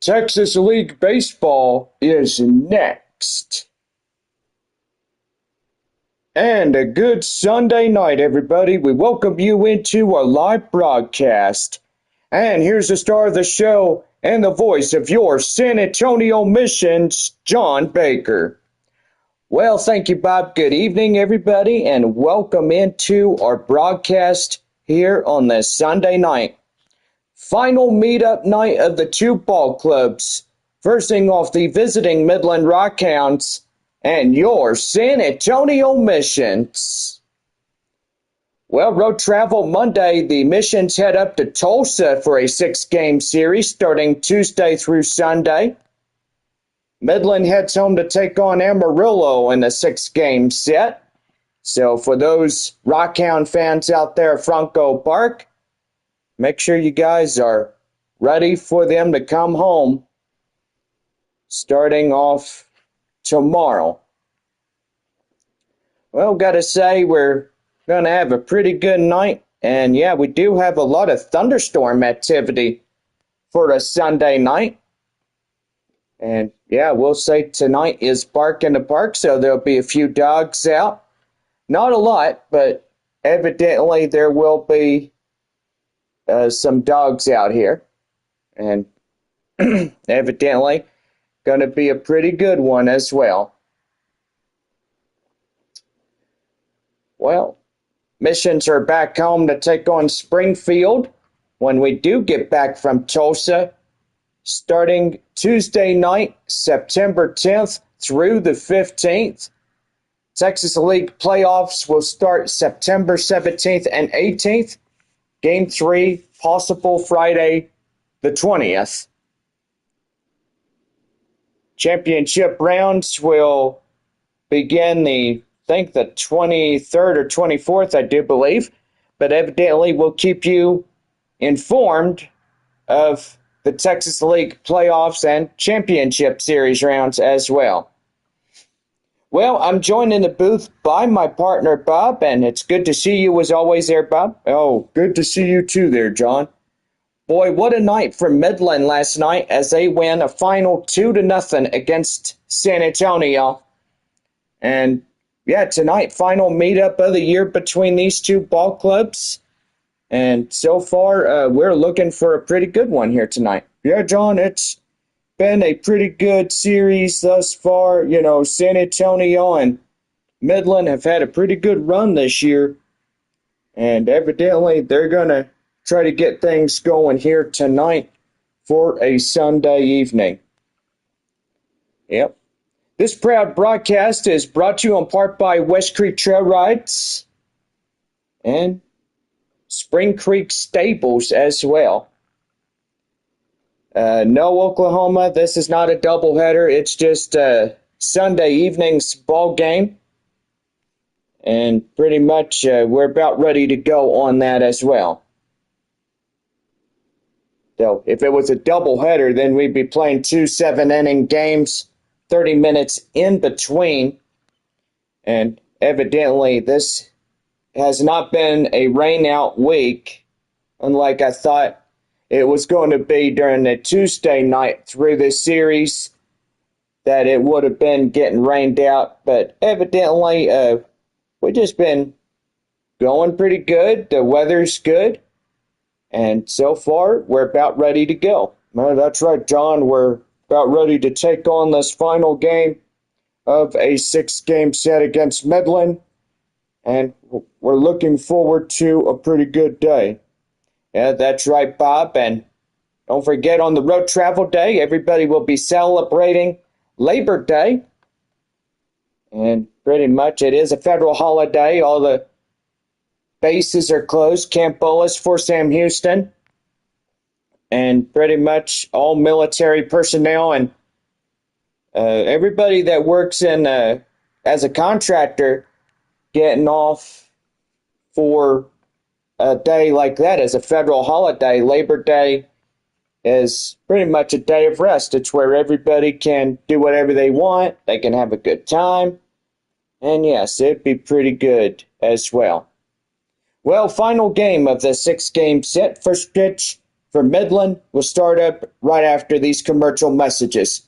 Texas League Baseball is next. And a good Sunday night, everybody. We welcome you into our live broadcast. And here's the star of the show and the voice of your San Antonio Missions, John Baker. Well, thank you, Bob. Good evening, everybody, and welcome into our broadcast here on this Sunday night. Final meetup night of the two ball clubs, versing off the visiting Midland Rockhounds and your San Antonio Missions. Well, road travel Monday, the Missions head up to Tulsa for a 6-game series starting Tuesday through Sunday. Midland heads home to take on Amarillo in a 6-game set. So for those Rockhound fans out there at Franco Park, make sure you guys are ready for them to come home starting off tomorrow. Well, gotta say, we're gonna have a pretty good night. And yeah, we do have a lot of thunderstorm activity for a Sunday night. And yeah, we'll say tonight is Bark in the Park, so there'll be a few dogs out. Not a lot, but evidently there will be some dogs out here. And evidently going to be a pretty good one as well. Well, Missions are back home to take on Springfield when we do get back from Tulsa, starting Tuesday night, September 10th through the 15th. Texas League playoffs will start September 17th and 18th. Game 3, possible Friday the 20th. Championship rounds will begin the 23rd or 24th, I do believe. But evidently we'll keep you informed of the Texas League playoffs and championship series rounds as well. Well, I'm joined in the booth by my partner, Bob, and it's good to see you as always there, Bob. Oh, good to see you too there, John. Boy, what a night for Midland last night as they win a final 2-0 against San Antonio. And yeah, tonight, final meetup of the year between these two ball clubs. And so far, we're looking for a pretty good one here tonight. Yeah, John, it's been a pretty good series thus far. You know, San Antonio and Midland have had a pretty good run this year. And evidently, they're going to try to get things going here tonight for a Sunday evening. Yep. This proud broadcast is brought to you in part by West Creek Trail Rides and Spring Creek Stables as well. No, Oklahoma, this is not a doubleheader. It's just a Sunday evening's ball game. And pretty much we're about ready to go on that as well. So if it was a doubleheader, then we'd be playing 2 7-inning games, 30 minutes in between. And evidently this has not been a rain-out week, unlike I thought it was going to be during the Tuesday night through this series, that it would have been getting rained out. But evidently, we've just been going pretty good. The weather's good. And so far, we're about ready to go. Well, that's right, John. We're about ready to take on this final game of a 6-game set against Midland. And we're looking forward to a pretty good day. Yeah, that's right, Bob. And don't forget, on the road travel day, everybody will be celebrating Labor Day. And pretty much it is a federal holiday. All the bases are closed. Camp Bullis for Sam Houston. And pretty much all military personnel and everybody that works in as a contractor getting off for a day like that as a federal holiday. Labor Day is pretty much a day of rest. It's where everybody can do whatever they want. They can have a good time. And yes, it'd be pretty good as well. Well, final game of the 6-game set. First pitch for Midland will start up right after these commercial messages.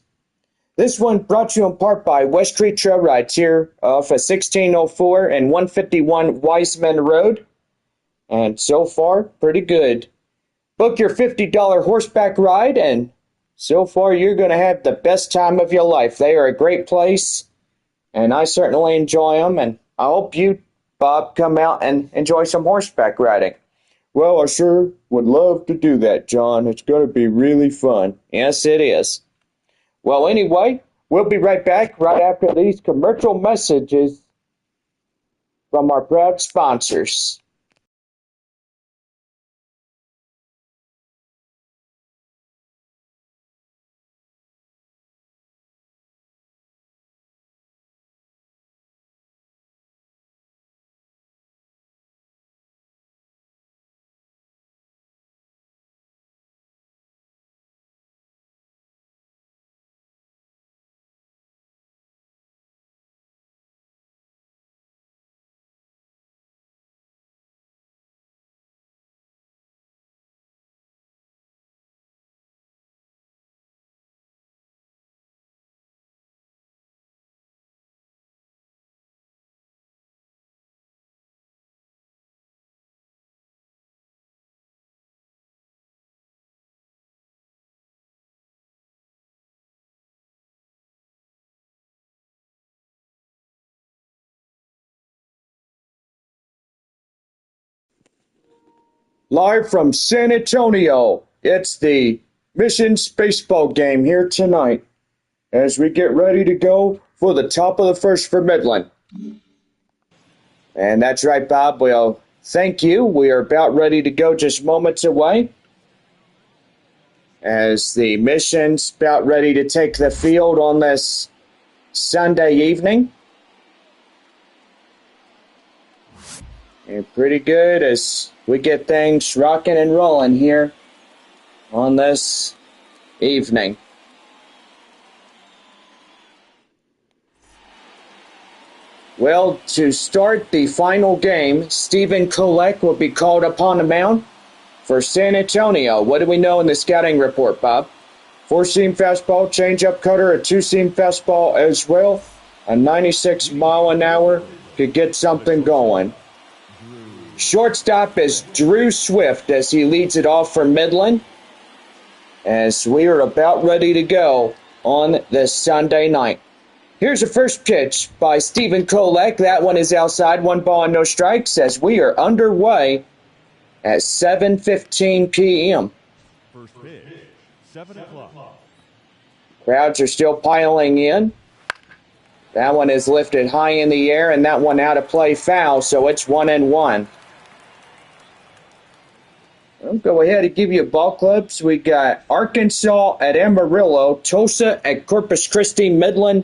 This one brought to you in part by West Street Trail Rides here off of 1604 and 151 Wiseman Road. And so far, pretty good. Book your $50 horseback ride, and so far you're going to have the best time of your life. They are a great place, and I certainly enjoy them, and I hope you, Bob, come out and enjoy some horseback riding. Well, I sure would love to do that, John. It's going to be really fun. Yes, it is. Well, anyway, we'll be right back right after these commercial messages from our proud sponsors. Live from San Antonio, it's the Missions baseball game here tonight as we get ready to go for the top of the first for Midland. And that's right, Bob. Well, thank you. We are about ready to go, just moments away, as the Mission's about ready to take the field on this Sunday evening. And pretty good as we get things rocking and rolling here on this evening. Well, to start the final game, Stephen Kolek will be called upon the mound for San Antonio. What do we know in the scouting report, Bob? 4-seam fastball, changeup cutter, a 2-seam fastball as well. A 96 mile an hour could get something going. Shortstop is Drew Swift as he leads it off for Midland, as we are about ready to go on this Sunday night. Here's the first pitch by Stephen Kolek. That one is outside, 1 ball and no strikes, as we are underway at 7:15 p.m. First pitch, 7 o'clock. Crowds are still piling in. That one is lifted high in the air, and that one out of play foul, so it's 1-1. I'll go ahead and give you ball clubs. We got Arkansas at Amarillo, Tulsa at Corpus Christi, Midland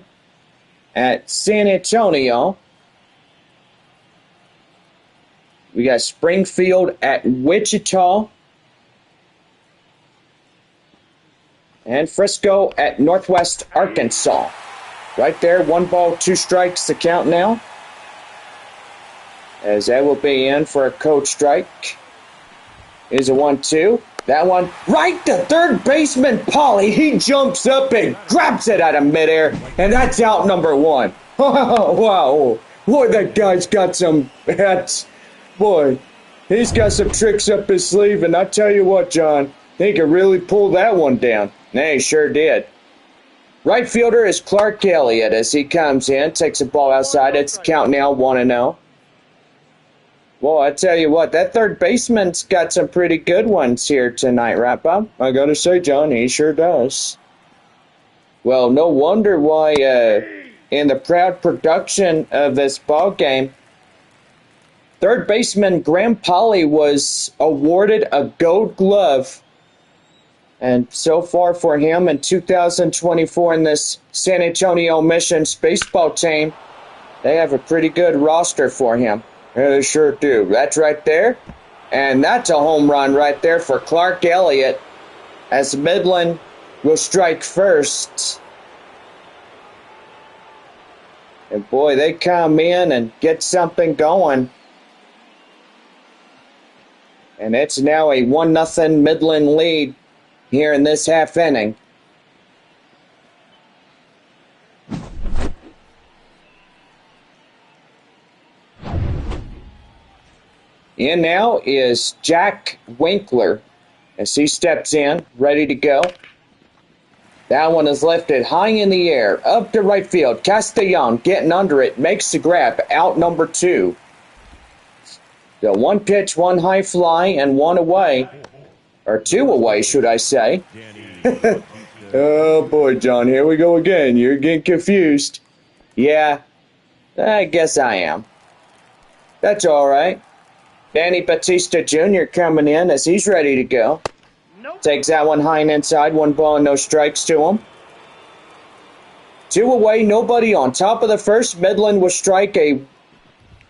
at San Antonio. We got Springfield at Wichita, and Frisco at Northwest Arkansas. Right there, 1 ball, 2 strikes to count now, as that will be in for a code strike. Is a 1-2. That one right to third baseman Polly. He jumps up and grabs it out of midair, and that's out number 1. Wow. Boy, that guy's got some hats. Boy, he's got some tricks up his sleeve, and I tell you what, John, he could really pull that one down. And he sure did. Right fielder is Clark Elliott as he comes in, takes the ball outside. It's count now, 1-0. Well, I tell you what, that third baseman's got some pretty good ones here tonight, right, Bob? I gotta say, John, he sure does. Well, no wonder why in the proud production of this ball game, third baseman Graham Polly was awarded a Gold Glove. And so far for him in 2024 in this San Antonio Missions baseball team, they have a pretty good roster for him. Yeah, they sure do. That's right there. And that's a home run right there for Clark Elliott, as Midland will strike first. And boy, they come in and get something going. And it's now a 1-0 Midland lead here in this half inning. In now is Jack Winkler as he steps in, ready to go. That one is lifted high in the air, up to right field. Castellon getting under it, makes the grab, out number 2. So 1 pitch, 1 high fly, and 1 away. Or 2 away, should I say. Oh boy, John, here we go again. You're getting confused. Yeah, I guess I am. That's all right. Danny Batista Jr. coming in as he's ready to go. Takes that one high and inside. 1 ball and no strikes to him. 2 away, nobody on. Top of the first, Midland will strike a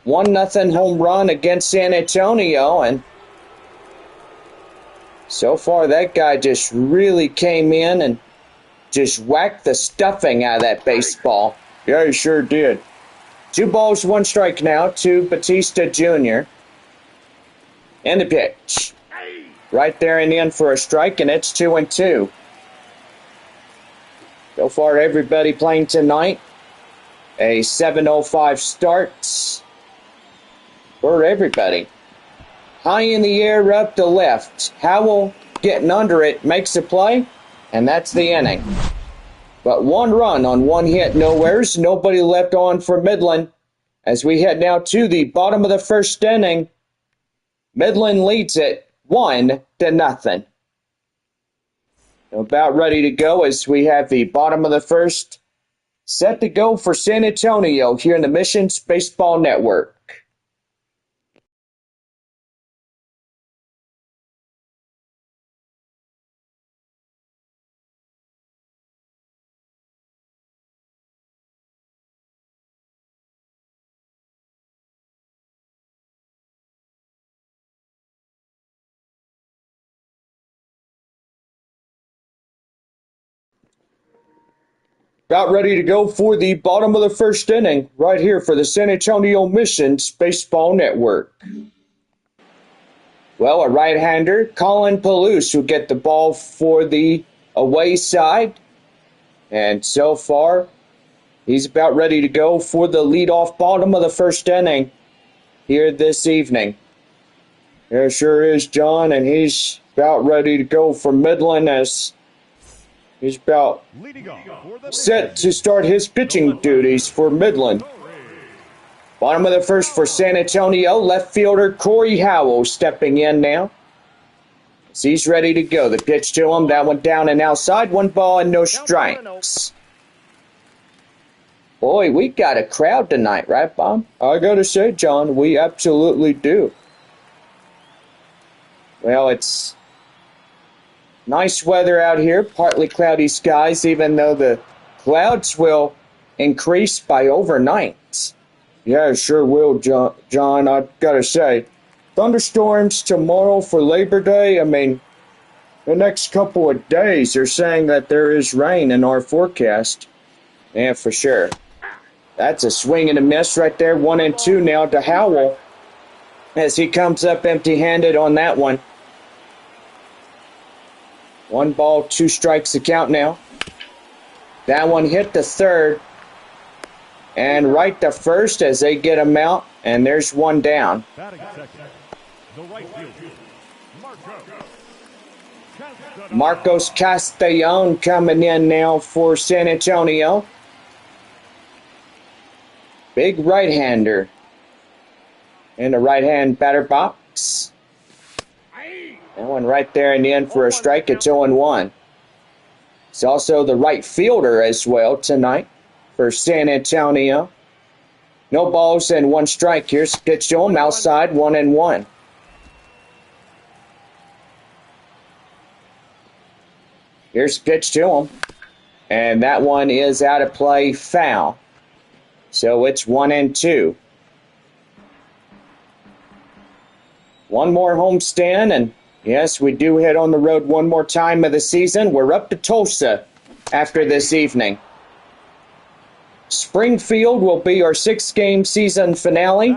1-0 home run against San Antonio. And so far, that guy just really came in and just whacked the stuffing out of that baseball. Yeah, he sure did. 2 balls, 1 strike now to Batista Jr. And the pitch. Right there in the end for a strike, and it's 2-2. So far, everybody playing tonight. A 7:05 start for everybody. High in the air, up to left. Howell getting under it, makes a play, and that's the inning. But 1 run on 1 hit, no errors, nobody left on for Midland. As we head now to the bottom of the first inning, Midland leads it 1-0. About ready to go as we have the bottom of the first set to go for San Antonio here in the Missions Baseball Network. About ready to go for the bottom of the first inning, right here for the San Antonio Missions Baseball Network. Well, a right-hander, Colin Palouse, will get the ball for the away side. And so far, he's about ready to go for the leadoff bottom of the first inning here this evening. There sure is, John, and he's about ready to go for Midland as he's about set to start his pitching duties for Midland. Bottom of the first for San Antonio, left fielder Corey Howell stepping in now. As he's ready to go. The pitch to him, that one down and outside, 1 ball and no strikes. Boy, we got a crowd tonight, right, Bob? I gotta say, John, we absolutely do. Well, it's nice weather out here, partly cloudy skies, even though the clouds will increase by overnight. Yeah, it sure will, John. I gotta say, thunderstorms tomorrow for Labor Day. I mean, the next couple of days, they're saying that there is rain in our forecast. Yeah, for sure. That's a swing and a miss right there. 1-2 now to Howell as he comes up empty-handed on that one. 1 ball, 2 strikes to count now. That one hit the third and right to first as they get him out, and there's 1 down. Marcos Castellon coming in now for San Antonio. Big right-hander in the right-hand batter box. That one right there in the end for a strike. It's 0-1. It's also the right fielder as well tonight for San Antonio. No balls and 1 strike. Here's the pitch to him outside, 1-1. Here's the pitch to him. And that one is out of play, foul. So it's 1-2. 1 more homestand, and yes, we do head on the road 1 more time of the season. We're up to Tulsa after this evening. Springfield will be our 6-game season finale.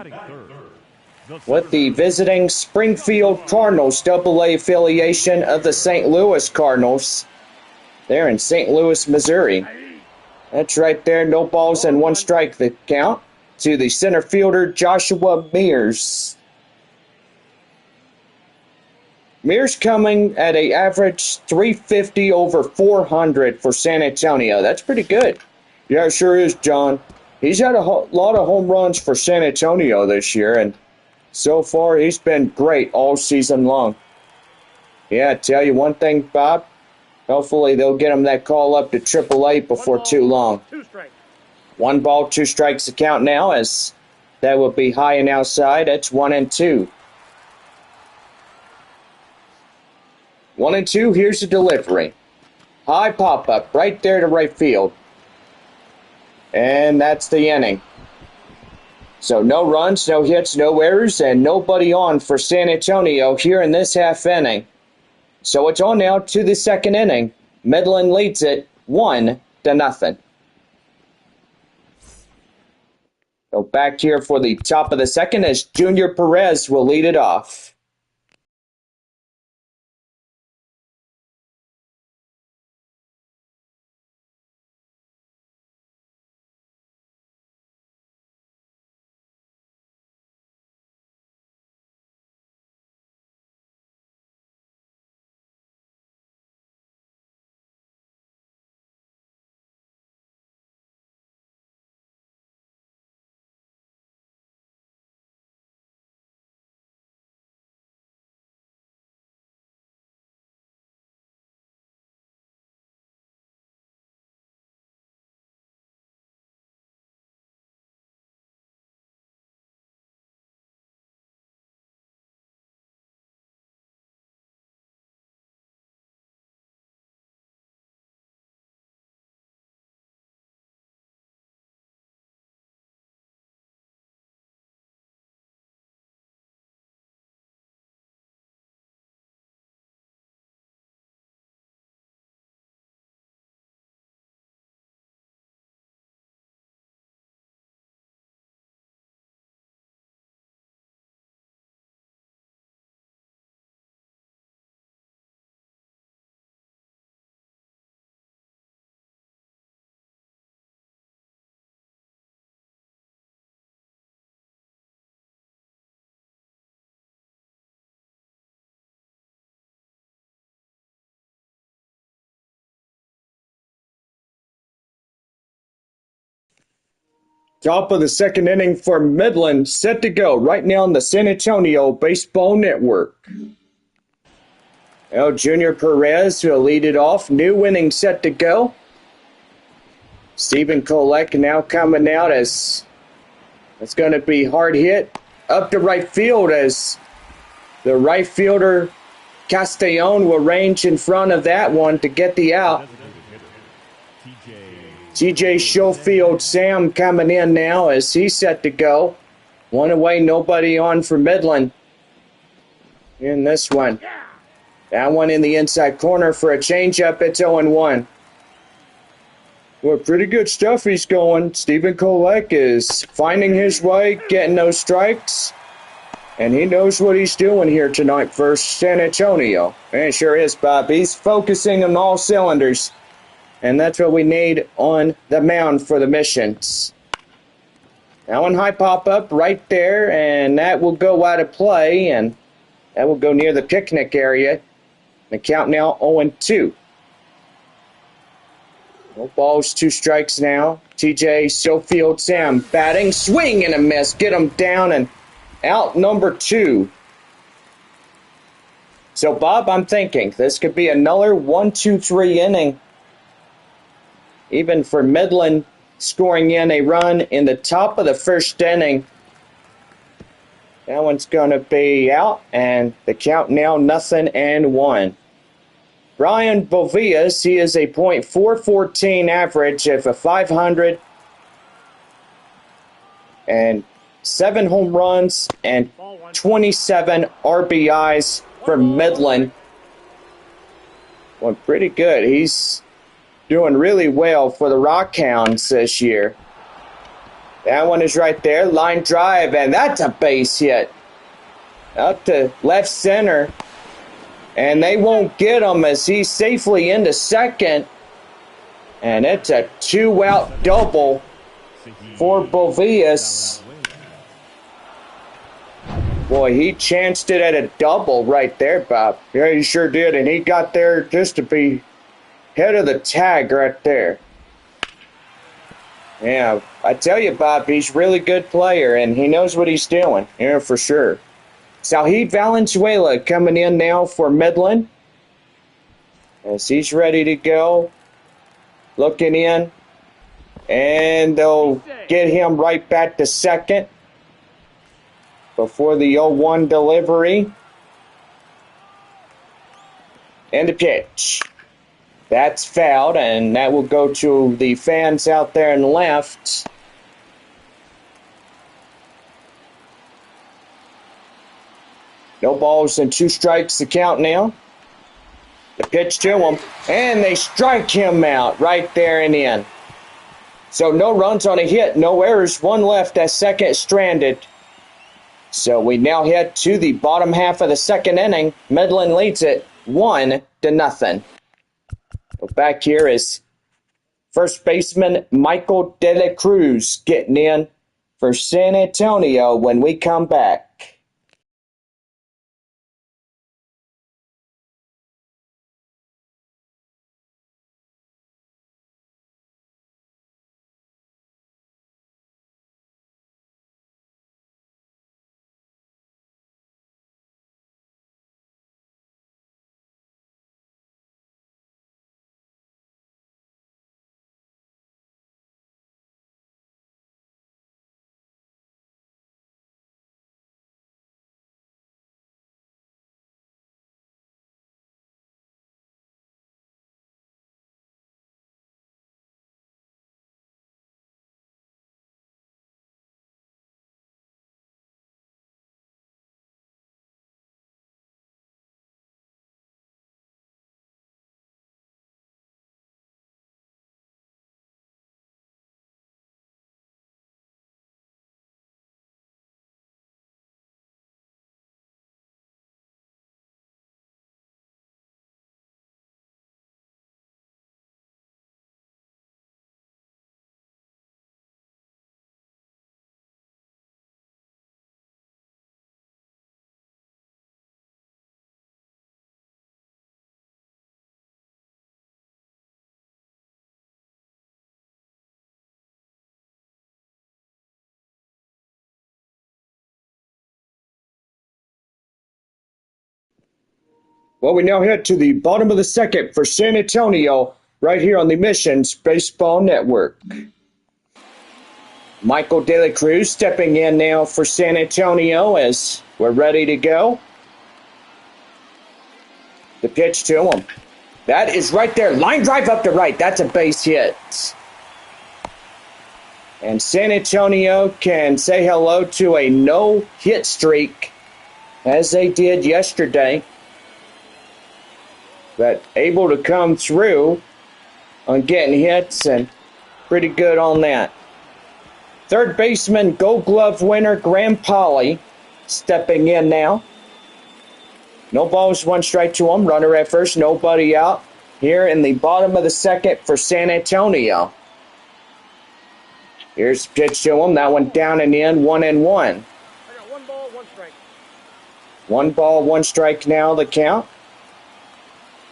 with the visiting Springfield Cardinals, AA affiliation of the St. Louis Cardinals. They're in St. Louis, Missouri. That's right there, no balls and one strike the count to the center fielder, Joshua Mears. Mears coming at an average 350 over 400 for San Antonio. That's pretty good. Yeah, it sure is, John. He's had a lot of home runs for San Antonio this year, and so far he's been great all season long. Yeah, I tell you one thing, Bob. Hopefully they'll get him that call up to AAA before too long. 1 ball, 2 strikes the count now, as that will be high and outside. That's 1-2. 1-2, here's the delivery. High pop-up right there to right field. And that's the inning. So no runs, no hits, no errors, and nobody on for San Antonio here in this half inning. So it's on now to the second inning. Midland leads it 1-0. So back here for the top of the second as Junior Perez will lead it off. Top of the second inning for Midland, set to go right now on the San Antonio Baseball Network. Now Junior Perez will lead it off. New inning set to go. Stephen Kolek now coming out as it's going to be hard hit up to right field as the right fielder Castellon will range in front of that one to get the out. TJ Schofield Sam coming in now as he's set to go. One away, nobody on for Midland in this one. That one in the inside corner for a changeup. It's 0-1. Well, pretty good stuff he's going. Stephen Kolek is finding his way, getting those strikes. And he knows what he's doing here tonight for San Antonio. And it sure is, Bob. He's focusing on all cylinders. And that's what we need on the mound for the Missions. Now one high pop-up right there, and that will go out of play, and that will go near the picnic area. The count now 0-2. No balls, 2 strikes now. TJ Schofield Sam batting, swing and a miss. Get him down and out number 2. So, Bob, I'm thinking this could be another 1-2-3 inning. Even for Midland scoring in a run in the top of the first inning. That one's going to be out, and the count now 0-1. Brian Bovias, he is a .414 average of a 500 and 7 home runs and 27 RBIs for Midland. Well, pretty good. He's doing really well for the Rockhounds this year. That one is right there. Line drive, and that's a base hit. up to left center. And they won't get him as he's safely into second. And it's a 2-out double for Bovias. Boy, he chanced it at a double right there, Bob. Yeah, he sure did. And he got there just to be head of the tag right there. Yeah, I tell you, Bob, he's a really good player, and he knows what he's doing. Yeah, for sure. Saheed Valenzuela coming in now for Midland. As he's ready to go. Looking in. And they'll get him right back to second before the 0-1 delivery. And the pitch. That's fouled, and that will go to the fans out there in left. No balls and 2 strikes to count now. The pitch to him, and they strike him out right there and in. So no runs on a hit, no errors, 1 left at second stranded. So we now head to the bottom half of the second inning. Midland leads it 1-0. Well, back here is first baseman Michael De La Cruz getting in for San Antonio when we come back. Well, we now head to the bottom of the second for San Antonio, right here on the Missions Baseball Network. Michael De La Cruz stepping in now for San Antonio as we're ready to go. The pitch to him. That is right there. Line drive up to right. That's a base hit. And San Antonio can say hello to a no-hit streak as they did yesterday. But able to come through on getting hits and pretty good on that. Third baseman, Gold Glove winner Graham Polly stepping in now. No balls, 1 strike to him. Runner at first, nobody out. Here in the bottom of the second for San Antonio. Here's the pitch to him. That one down and in, 1-1. I got 1 ball, 1 strike. 1 ball, 1 strike now, the count.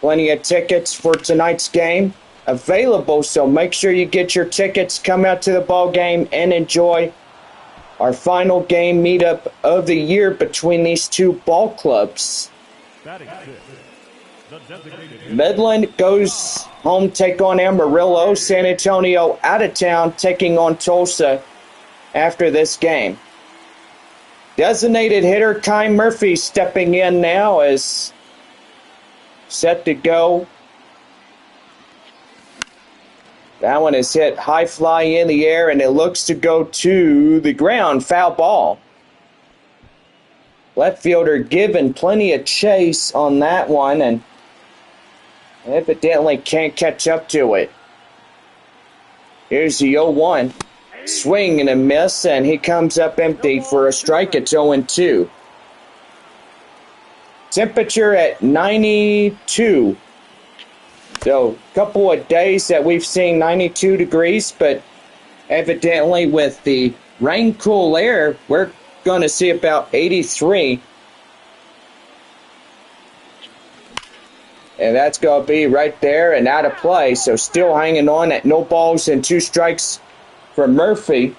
Plenty of tickets for tonight's game available, so make sure you get your tickets, come out to the ball game, and enjoy our final game meetup of the year between these 2 ball clubs. Midland goes home, take on Amarillo. San Antonio out of town, taking on Tulsa after this game. Designated hitter Kai Murphy stepping in now as set to go. That one is hit high fly in the air, and it looks to go to the ground. Foul ball. Left fielder given plenty of chase on that one, and evidently can't catch up to it. Here's the 0-1. Swing and a miss, and he comes up empty for a strike. It's 0-2. Temperature at 92. So a couple of days that we've seen 92 degrees, but evidently with the rain cool air, we're going to see about 83. And that's going to be right there and out of play. So still hanging on at no balls and 2 strikes for Murphy.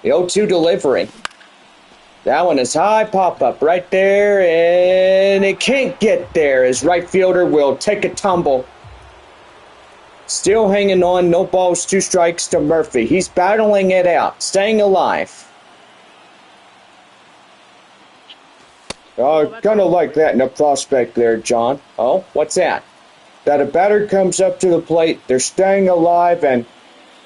The 0-2 delivery. That one is high pop-up right there, and it can't get there as right fielder will take a tumble. Still hanging on, no balls, 2 strikes to Murphy. He's battling it out, staying alive. Kind of like that in a prospect there, John. Oh, what's that? That a batter comes up to the plate, they're staying alive, and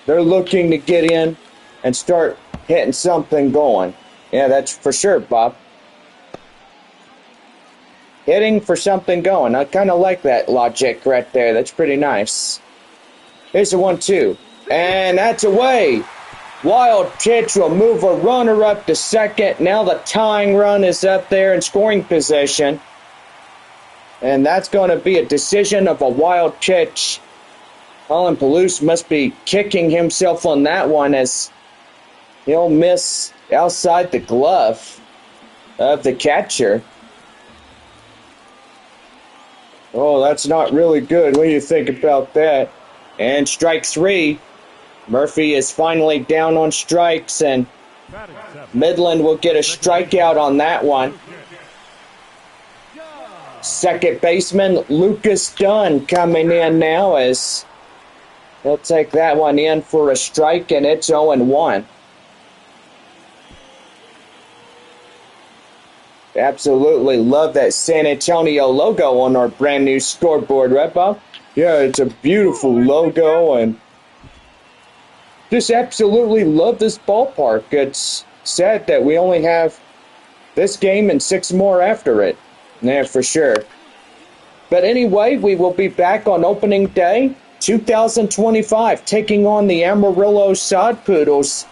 they're looking to get in and start hitting something going. Yeah, that's for sure, Bob. Hitting for something going. I kind of like that logic right there. That's pretty nice. Here's a 1-2. And that's away. Wild pitch will move a runner up to second. Now the tying run is up there in scoring position. And that's going to be a decision of a wild pitch. Colin Palouse must be kicking himself on that one as he'll miss outside the glove of the catcher. Oh, that's not really good. What do you think about that? And strike 3. Murphy is finally down on strikes, and Midland will get a strikeout on that one. Second baseman Lucas Dunn coming in now as he'll take that one in for a strike, and it's 0-1. Absolutely love that San Antonio logo on our brand new scoreboard, right, Bob? Yeah, it's a beautiful logo, and just absolutely love this ballpark. It's sad that we only have this game and 6 more after it. Yeah, for sure. But anyway, we will be back on opening day 2025, taking on the Amarillo Sod Poodles.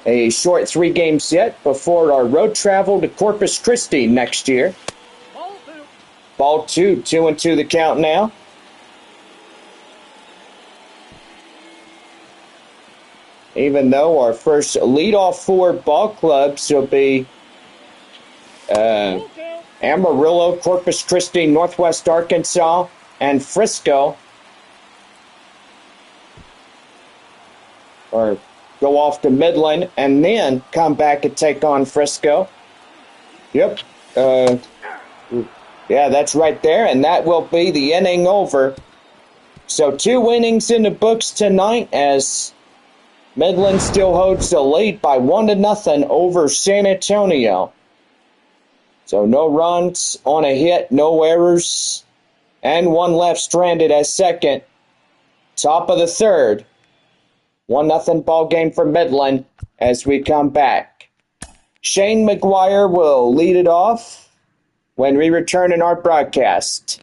A short 3-game set before our road travel to Corpus Christi next year. Ball 2, 2-2 the count now. Even though our first leadoff 4 ball clubs will be Amarillo, Corpus Christi, Northwest Arkansas, and Frisco. Or go off to Midland and then come back and take on Frisco. Yep. Yeah, that's right there, and that will be the inning over. So 2 innings in the books tonight as Midland still holds the lead by 1-0 over San Antonio. So no runs on a hit, no errors, and 1 left stranded at second. Top of the 3rd. 1-0 ball game for Midland as we come back. Shane McGuire will lead it off when we return in our broadcast.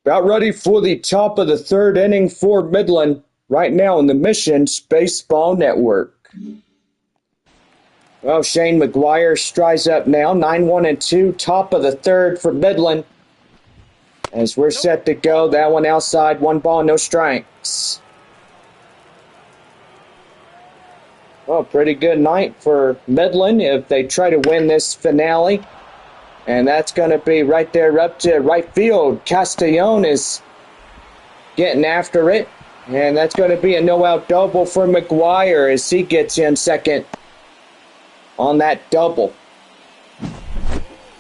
About ready for the top of the 3rd inning for Midland. right now on the Missions Baseball Network. Well, Shane McGuire strides up now, 9-1-2, top of the third for Midland. As we're set to go, that one outside, 1 ball, no strikes. Well, pretty good night for Midland if they try to win this finale. And that's going to be right there up to right field. Castellon is getting after it. And that's going to be a no-out double for McGuire as he gets in second on that double.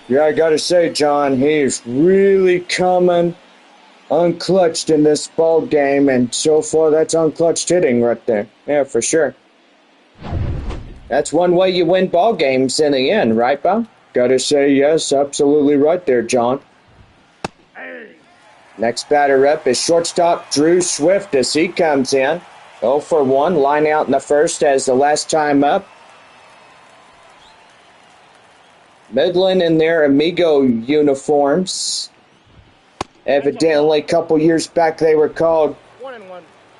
Yeah, I got to say, John, he is really coming unclutched in this ball game. And so far, that's unclutched hitting right there. Yeah, for sure. That's one way you win ball games in the end, right, Bob? Gotta say yes, absolutely right there, John. Next batter up is shortstop Drew Swift as he comes in. 0 for 1, line out in the first as the last time up. Midland in their Amigo uniforms. Evidently, a couple years back they were called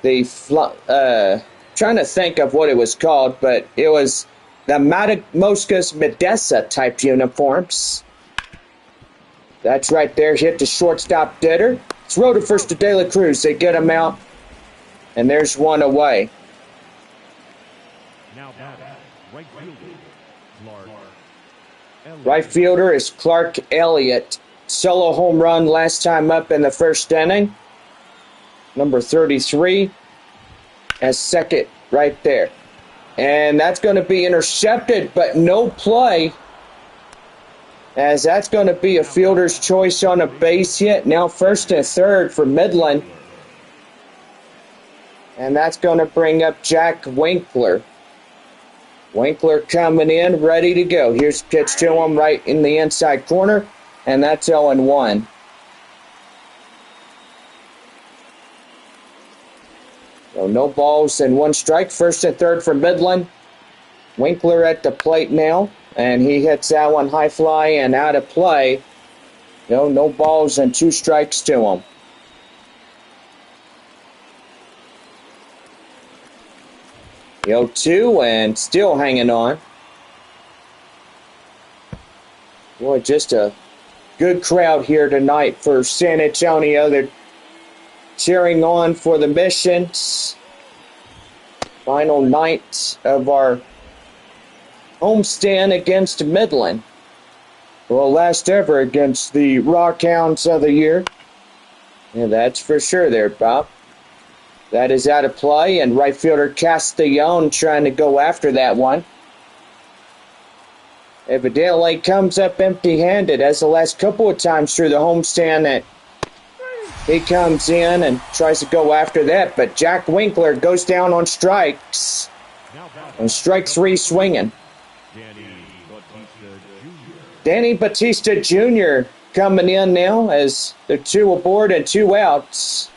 the trying to think of what it was called, but it was the Moscas Medessa type uniforms. That's right there, hit the shortstop Ditter. Throw to first to De La Cruz. They get him out, and there's one away. Now batting, right fielder, Clark. Right fielder is Clark Elliott. Solo home run last time up in the first inning. Number 33 as second right there. And that's going to be intercepted, but no play, as that's going to be a fielder's choice on a base hit. Now first and third for Midland. And that's going to bring up Jack Winkler. Winkler coming in, ready to go. Here's a pitch to him right in the inside corner, and that's 0-1. So no balls and 1 strike. First and third for Midland. Winkler at the plate now, and he hits that one high fly and out of play. No balls and 2 strikes to him. The 0-2 and still hanging on. Boy, just a good crowd here tonight for San Antonio. They're cheering on for the Missions. Final night of our homestand against Midland. Well, last ever against the Rockhounds of the year. Yeah, that's for sure there, Bob. That is out of play, and right fielder Castellon trying to go after that one. Evidently comes up empty-handed, as the last couple of times through the homestand that he comes in and tries to go after that, but Jack Winkler goes down on strikes. And strike 3 swinging. Danny Batista Jr. coming in now as the 2 aboard and 2 outs.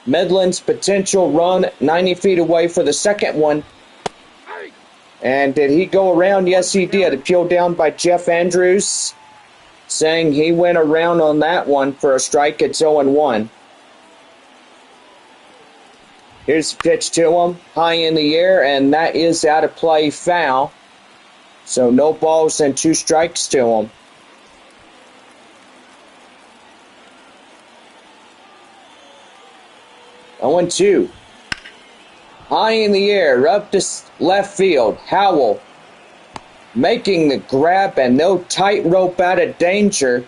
Midland's potential run 90 feet away for the second one. And did he go around? Yes, he did. Appealed down by Jeff Andrews, saying he went around on that one for a strike. It's 0-1. Here's the pitch to him, high in the air, and that is out of play, foul. So no balls and 2 strikes to him. Oh, 0-2. High in the air, up to left field. Howell making the grab, and no tightrope out of danger,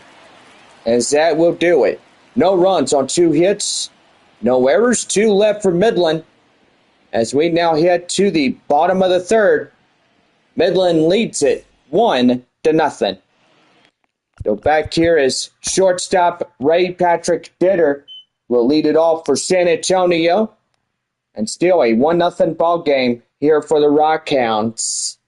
as that will do it. No runs on 2 hits. No errors. 2 left for Midland. As we now head to the bottom of the third, Midland leads it 1-0. So back here is shortstop Ray Patrick Ditter will lead it off for San Antonio. And still a 1-0 ball game here for the Rockhounds.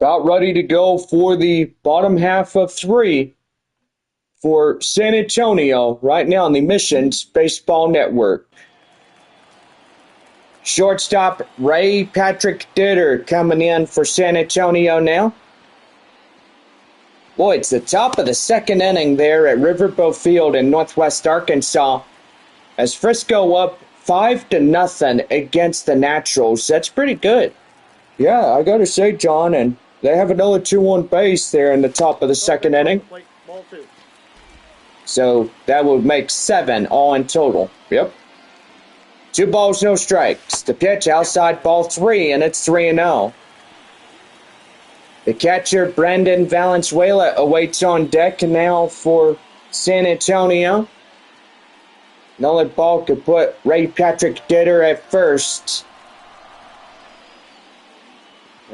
About ready to go for the bottom half of 3 for San Antonio right now on the Missions Baseball Network. Shortstop Ray Patrick Ditter coming in for San Antonio now. Boy, it's the top of the 2nd inning there at Riverboat Field in Northwest Arkansas as Frisco up 5-0 against the Naturals. That's pretty good. Yeah, I gotta say, John, and they have another 2 on base there in the top of the 2nd inning. Ball 2. So that would make 7 all in total. Yep. 2 balls, no strikes. The pitch outside ball 3, and it's 3-0. The catcher, Brandon Valenzuela, awaits on deck now for San Antonio. Another ball could put Ray Patrick Ditter at first.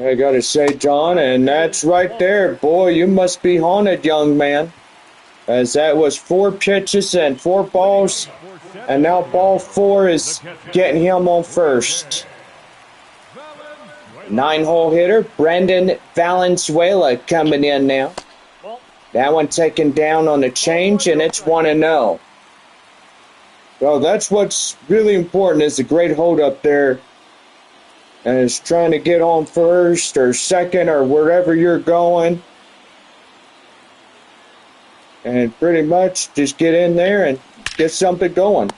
I gotta say, John, and that's right there. Boy, you must be haunted, young man. As that was 4 pitches and 4 balls, and now ball 4 is getting him on first. 9-hole hitter, Brandon Valenzuela coming in now. That one taken down on the change, and it's 1-0. Well, that's what's really important is a great hold up there. And it's trying to get on first or second or wherever you're going. And pretty much just get in there and get something going.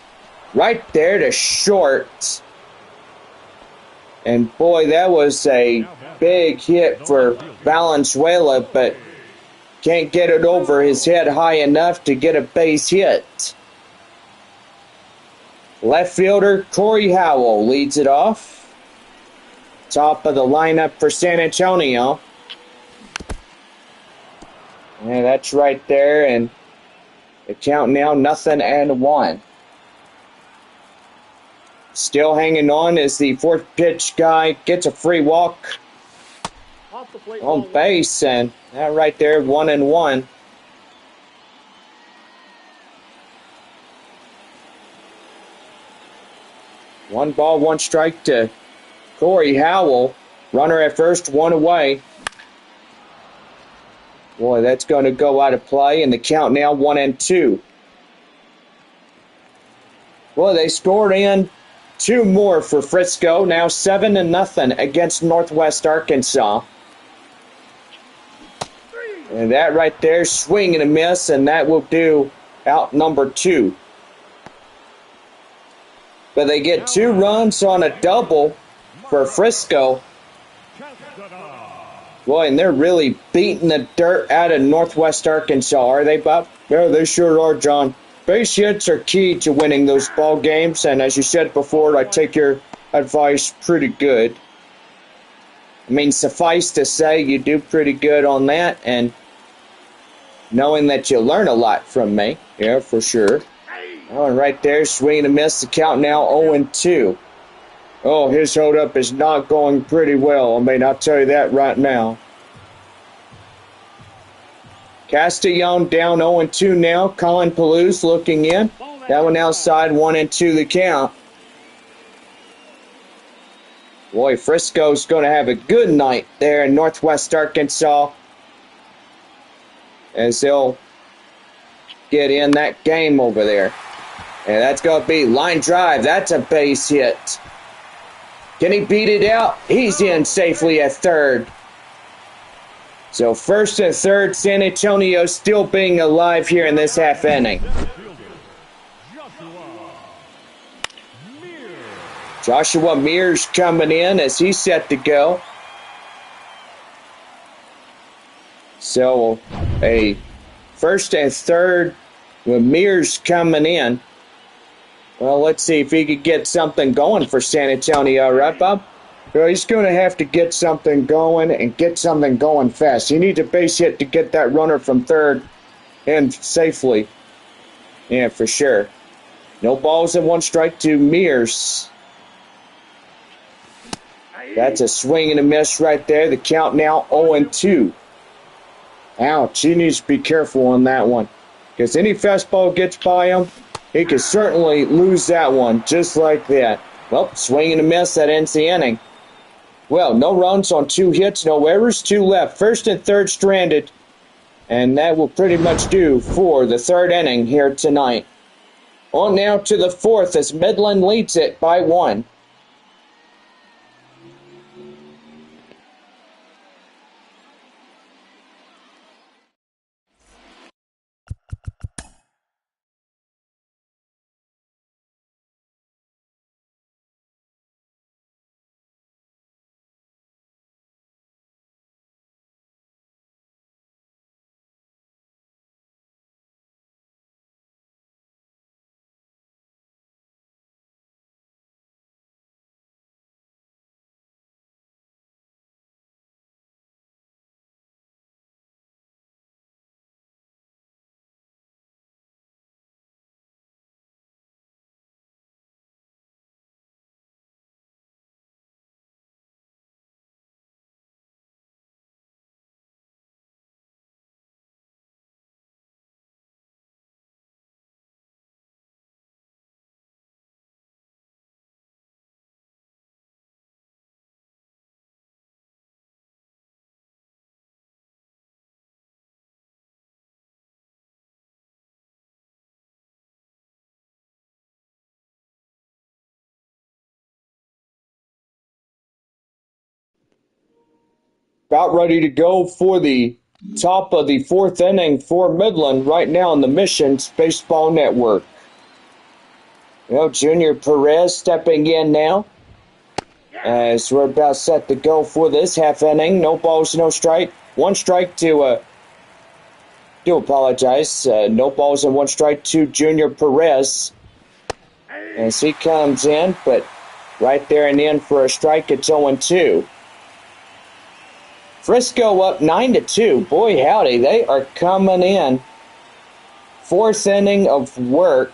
Right there to short. And boy, that was a big hit for Valenzuela, but can't get it over his head high enough to get a base hit. Left fielder Corey Howell leads it off. Top of the lineup for San Antonio. Yeah, that's right there, and the count now 0-1. Still hanging on as the 4th pitch guy gets a free walk on base, and that right there, 1-1. One ball, 1 strike to Corey Howell. Runner at first, 1 away. Boy, that's going to go out of play, and the count now 1-2. Boy, they scored in 2 more for Frisco, now 7-0 against Northwest Arkansas. And that right there, swing and a miss, and that will do out number 2. But they get 2 runs on a double for Frisco. Boy, and they're really beating the dirt out of Northwest Arkansas, are they, Bob? Yeah, they sure are, John. Base hits are key to winning those ball games, and as you said before, I take your advice pretty good. I mean, suffice to say, you do pretty good on that, and knowing that you learn a lot from me, yeah, for sure. Oh, and right there, swing and a miss, the count now 0-2. Oh, his hold-up is not going pretty well. I mean, I'll tell you that right now. Castellon down 0-2 now. Colin Palouse looking in. That one outside, 1-2 the count. Boy, Frisco's going to have a good night there in Northwest Arkansas as they'll get in that game over there. And that's going to be line drive. That's a base hit. Can he beat it out? He's in safely at third. So first and third, San Antonio still being alive here in this half inning. Joshua Mears coming in as he's set to go. So a first and third with Mears coming in. Well, let's see if he could get something going for San Antonio, right, Bob? Well, he's going to have to get something going and get something going fast. He needs a base hit to get that runner from third in safely. Yeah, for sure. No balls and 1 strike to Mears. That's a swing and a miss right there. The count now 0-2. Ouch, he needs to be careful on that one. Because any fastball gets by him, he could certainly lose that one just like that. Well, swing and a miss, that ends the inning. Well, no runs on 2 hits, no errors, 2 left. First and third stranded. And that will pretty much do for the 3rd inning here tonight. On now to the 4th as Midland leads it by 1. About ready to go for the top of the 4th inning for Midland right now on the Missions Baseball Network. Well, Junior Perez stepping in now as we're about set to go for this half inning. No balls, no strike. 1 strike to, do apologize, no balls and 1 strike to Junior Perez as he comes in, but right there and in for a strike. It's 0-2. Frisco up 9-2. Boy, howdy, they are coming in. 4th inning of work.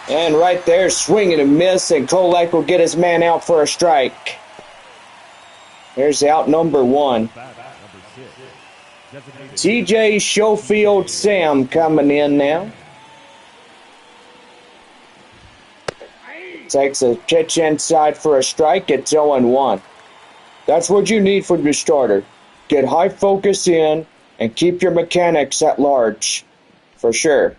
And right there, swing and a miss, and Kolek will get his man out for a strike. There's out number 1. TJ Schofield Sam coming in now. Takes a pitch inside for a strike. It's 0-1. That's what you need from your starter. Get high focus in and keep your mechanics at large. For sure.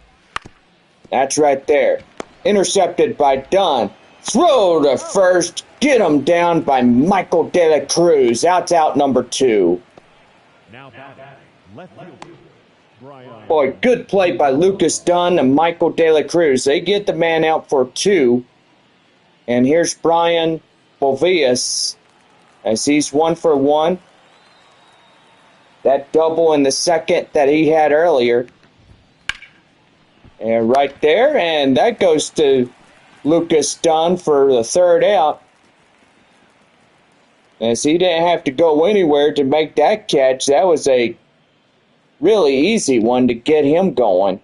That's right there. Intercepted by Dunn. Throw to first. Get him down by Michael De La Cruz. Out number 2. Now left field, Brian. Boy, good play by Lucas Dunn and Michael De La Cruz. They get the man out for 2. And here's Brian Bovias as he's 1 for 1. That double in the second that he had earlier. And right there, and that goes to Lucas Dunn for the 3rd out. As he didn't have to go anywhere to make that catch. That was a really easy one to get him going.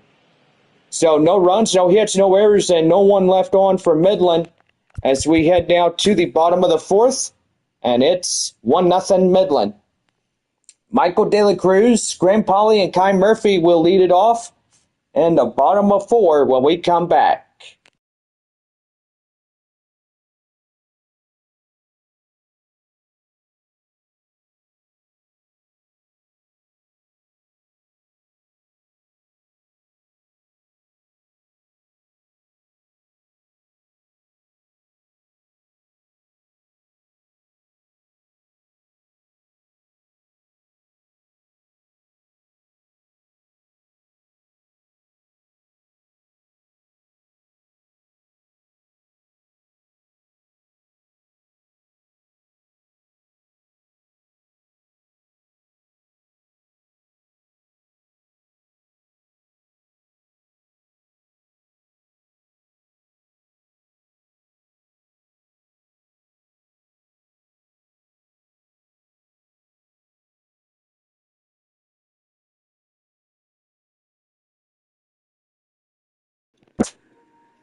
So no runs, no hits, no errors, and no one left on for Midland as we head now to the bottom of the 4th. And it's 1-0 Midland. Michael De La Cruz, Graham Polly, and Kai Murphy will lead it off in the bottom of 4 when we come back.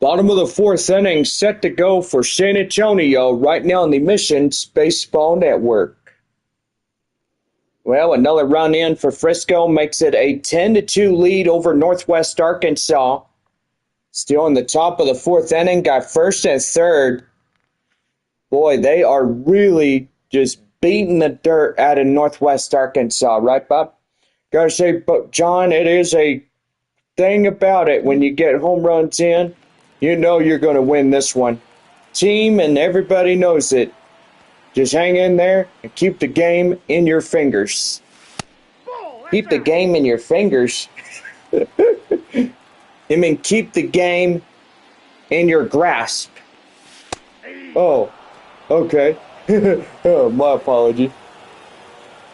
Bottom of the 4th inning set to go for San Antonio right now on the Missions Baseball Network. Well, another run in for Frisco makes it a 10-2 lead over Northwest Arkansas. Still in the top of the 4th inning, got 1st and 3rd. Boy, they are really just beating the dirt out of Northwest Arkansas, right, Bob? Gotta say, but John, it is a thing about it. When you get home runs in, you know you're going to win this one. Team and everybody knows it. Just hang in there and keep the game in your fingers. Keep the game in your fingers? I mean, keep the game in your grasp. Oh, okay. Oh, my apology.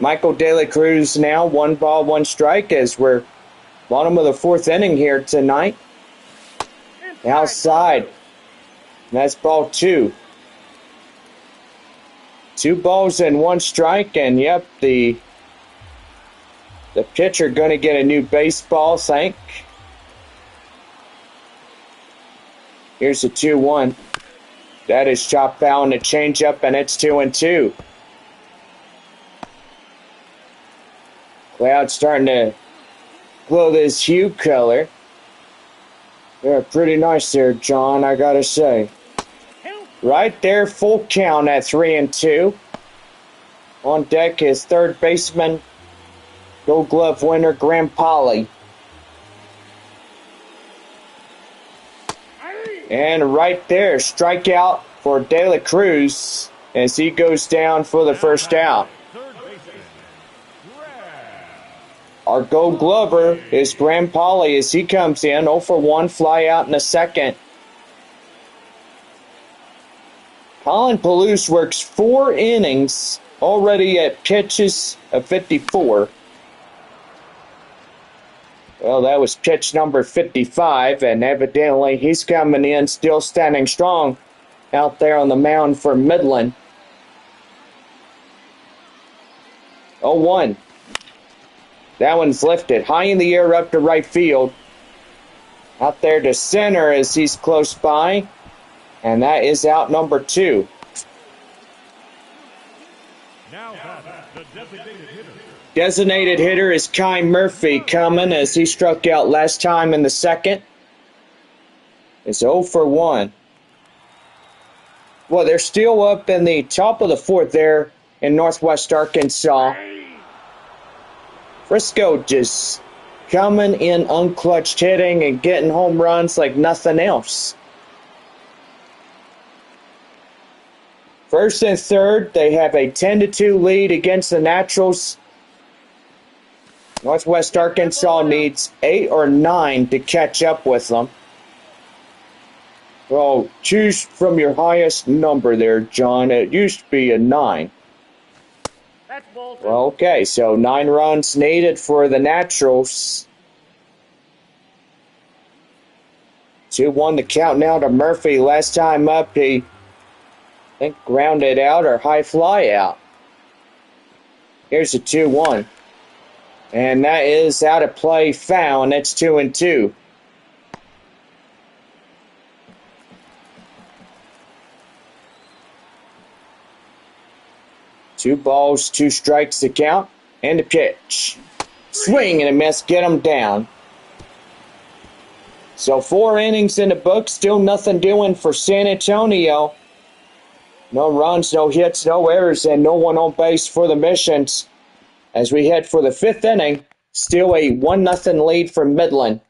Michael De La Cruz now, 1-1 as we're bottom of the fourth inning here tonight. Outside. That's ball 2. 2 balls and 1 strike, and yep, the pitcher gonna get a new baseball, thank. Here's a 2-1. That is chopped foul and a changeup, and it's 2-2. Cloud's starting to glow this hue color. They're pretty nice there, John, I gotta say. Right there, full count at 3-2. On deck is third baseman, Gold Glove winner Graham Polly. And right there, strikeout for De La Cruz as he goes down for the first out. Our Gold Glover is Graham Polly as he comes in, 0 for 1, fly out in the second. Colin Palouse works 4 innings already at pitches of 54. Well, that was pitch number 55, and evidently he's coming in still standing strong out there on the mound for Midland. 0-1. That one's lifted high in the air up to right field. Out there to center as he's close by. And that is out number 2. Now the designated hitter. Designated hitter is Kai Murphy coming as he struck out last time in the second. It's 0 for 1. Well, they're still up in the top of the fourth there in Northwest Arkansas. Frisco just coming in unclutched hitting and getting home runs like nothing else. First and third, they have a 10-2 lead against the Naturals. Northwest Arkansas needs 8 or 9 to catch up with them. Well, choose from your highest number there, John. It used to be a 9. Well, okay, so 9 runs needed for the Naturals. 2-1 the count now to Murphy. Last time up, he, I think, grounded out or high fly out. Here's a 2-1. And that is out of play, foul, and it's 2-2. Two balls, 2 strikes to count, and a pitch. Swing and a miss, get him down. So 4 innings in the book, still nothing doing for San Antonio. No runs, no hits, no errors, and no one on base for the Missions. As we head for the 5th inning, still a 1-0 lead for Midland.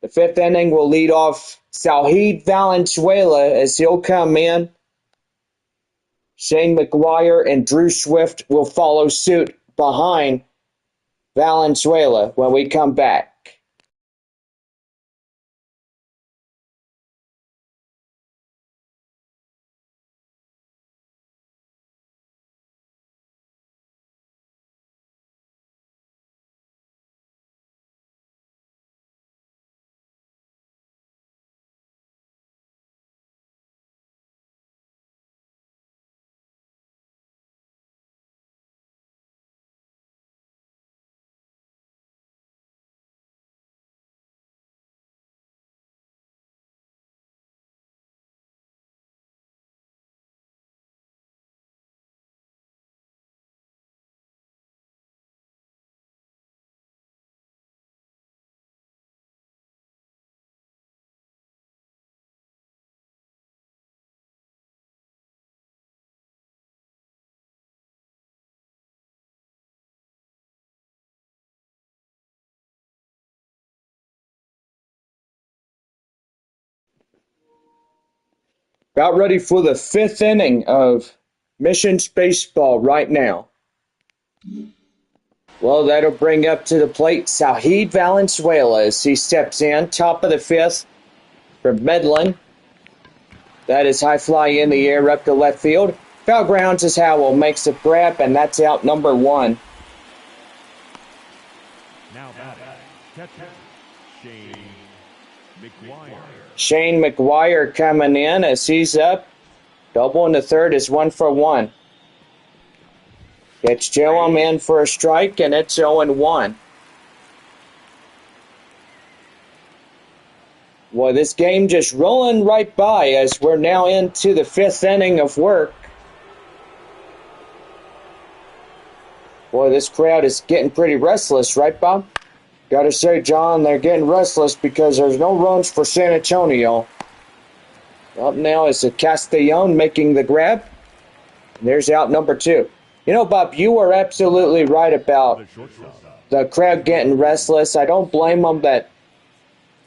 The 5th inning will lead off Salheed Valenzuela as he'll come in. Shane McGuire and Drew Swift will follow suit behind Valenzuela when we come back. About ready for the fifth inning of Missions Baseball right now. Well, that'll bring up to the plate Saheed Valenzuela as he steps in, top of the fifth for Midland. That is high fly in the air up to left field. Foul grounds as Howell makes the grab, and that's out number one. Now batting, catcher, Shane McGuire. Shane McGuire coming in as he's up. Double in the third is 1-for-1. Gets Joe in for a strike, and it's 0-1. Well, this game just rolling right by as we're now into the fifth inning of work. Boy, this crowd is getting pretty restless, right, Bob? Gotta say, John, they're getting restless because there's no runs for San Antonio. Up now is Castellon making the grab. There's out number two. You know, Bob, you were absolutely right about the crowd getting restless. I don't blame them that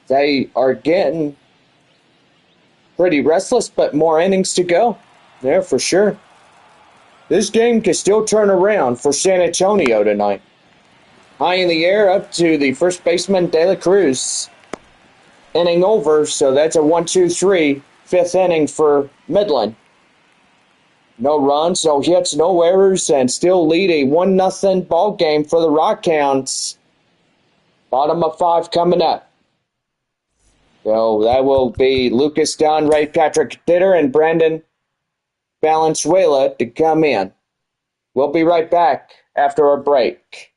they are getting pretty restless, but more innings to go. Yeah, for sure. This game can still turn around for San Antonio tonight. High in the air up to the first baseman, De La Cruz. Inning over, so that's a 1-2-3, fifth inning for Midland. No runs, no hits, no errors, and still lead a 1-0 ball game for the Rockhounds. Bottom of five coming up. So that will be Lucas Dunn, Ray Patrick Ditter, and Brandon Valenzuela to come in. We'll be right back after a break.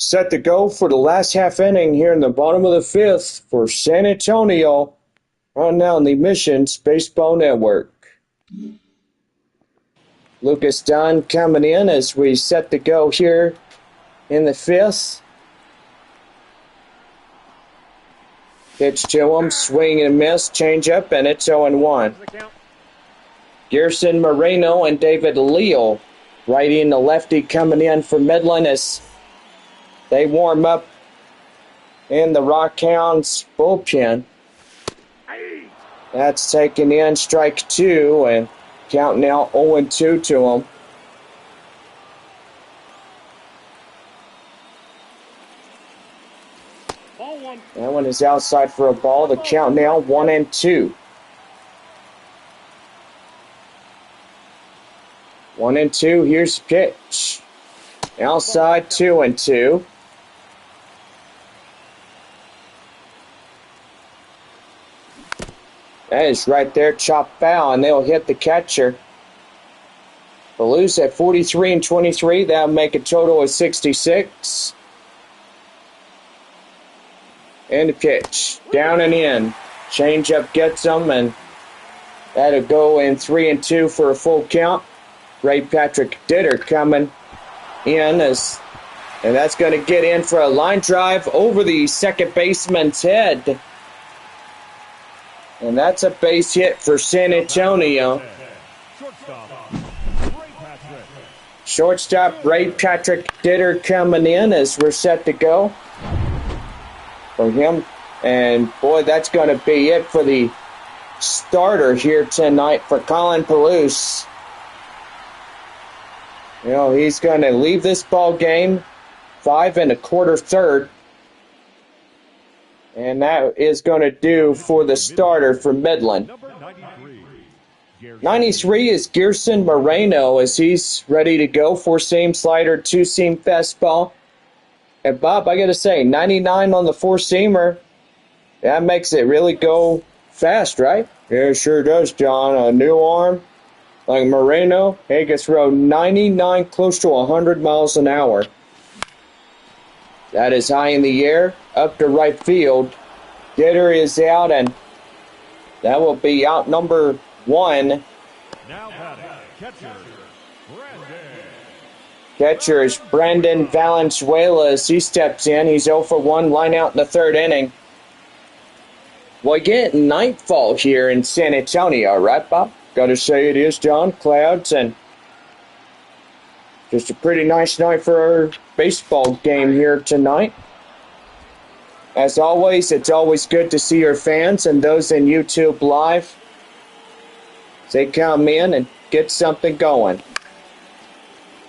Set to go for the last half inning here in the bottom of the fifth for San Antonio. On now on the Missions Baseball Network. Lucas Dunn coming in as we set to go here in the fifth. Pitch to him, swing and miss, change up, and it's 0-1. Gerson Moreno and David Leal, righty and the lefty, coming in for Midland as they warm up in the Rockhounds bullpen. That's taken in, strike two, and count now 0-2 to him. That one is outside for a ball. The count now 1-2. 1-2. Here's the pitch. Outside 2-2. That is right there, chopped foul, and they'll hit the catcher. Palouse at 43 and 23. That'll make a total of 66. And the pitch, down and in. Changeup gets them, and that'll go in 3-2 for a full count. Ray Patrick Ditter coming in, and that's going to get in for a line drive over the second baseman's head. And that's a base hit for San Antonio. Shortstop Ray Patrick Ditter coming in as we're set to go for him. And boy, that's going to be it for the starter here tonight for Colin Palouse. You know, he's going to leave this ball game 5 1/4 third. And that is going to do for the starter for Midland. 93 is Gerson Moreno as he's ready to go. 4-seam slider, 2-seam fastball. And Bob, I got to say, 99 on the 4-seamer. That makes it really go fast, right? Yeah, it sure does, John. A new arm like Moreno, he can throw 99 close to 100 miles an hour. That is high in the air, up to right field. Ditter is out, and that will be out number 1. Now batting, catcher, Brandon. Catcher is Brandon Valenzuela as he steps in. He's 0 for 1, line out in the third inning. Well, get nightfall here in San Antonio, right, Bob? Got to say it is, John. Clouds, and just a pretty nice night for our baseball game here tonight. As always, it's always good to see our fans and those in YouTube Live. They come in and get something going.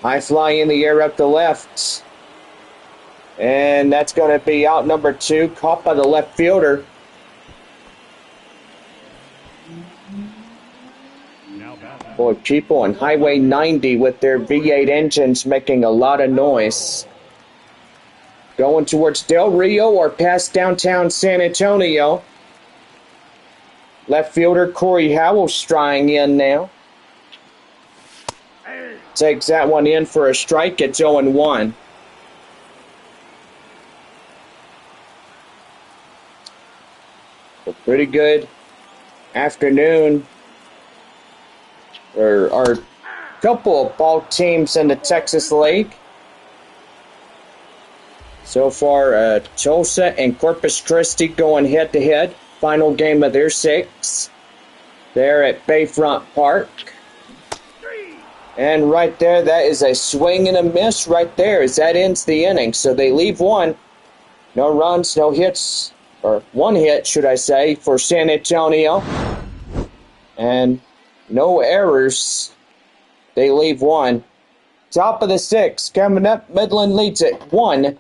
High fly in the air up the left. And that's going to be out number 2, caught by the left fielder. Boy, people on Highway 90 with their V8 engines making a lot of noise. Going towards Del Rio or past downtown San Antonio. Left fielder Corey Howell striding in now. Takes that one in for a strike. It's 0-1. A pretty good afternoon. There are a couple of ball teams in the Texas League. So far, Tulsa and Corpus Christi going head-to-head. Final game of their 6. There at Bayfront Park. And right there, that is a swing and a miss right there as that ends the inning. So they leave 1. No runs, no hits, or 1 hit, should I say, for San Antonio. And no errors. They leave 1. Top of the 6th coming up. Midland leads it 1-0.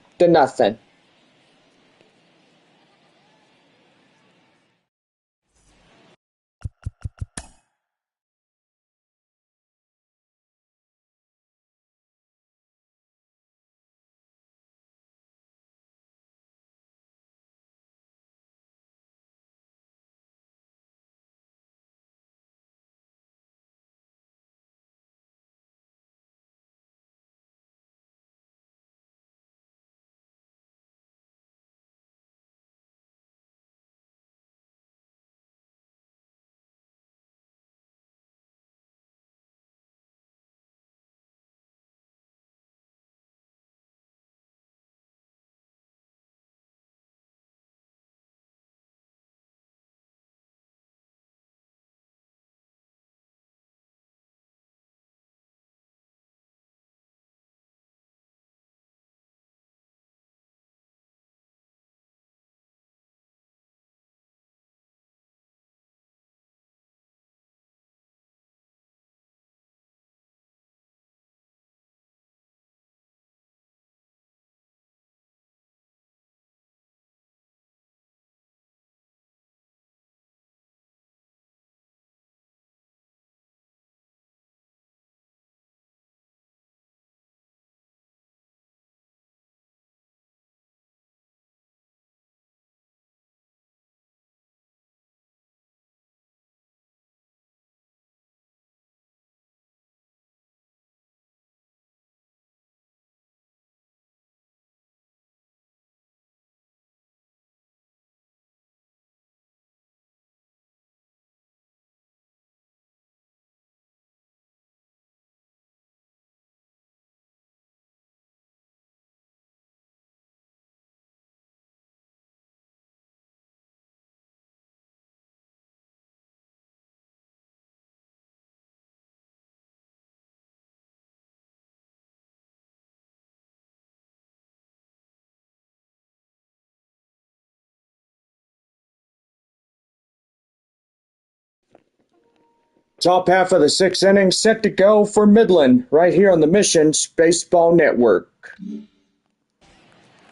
Top half of the sixth inning set to go for Midland right here on the Missions Baseball Network.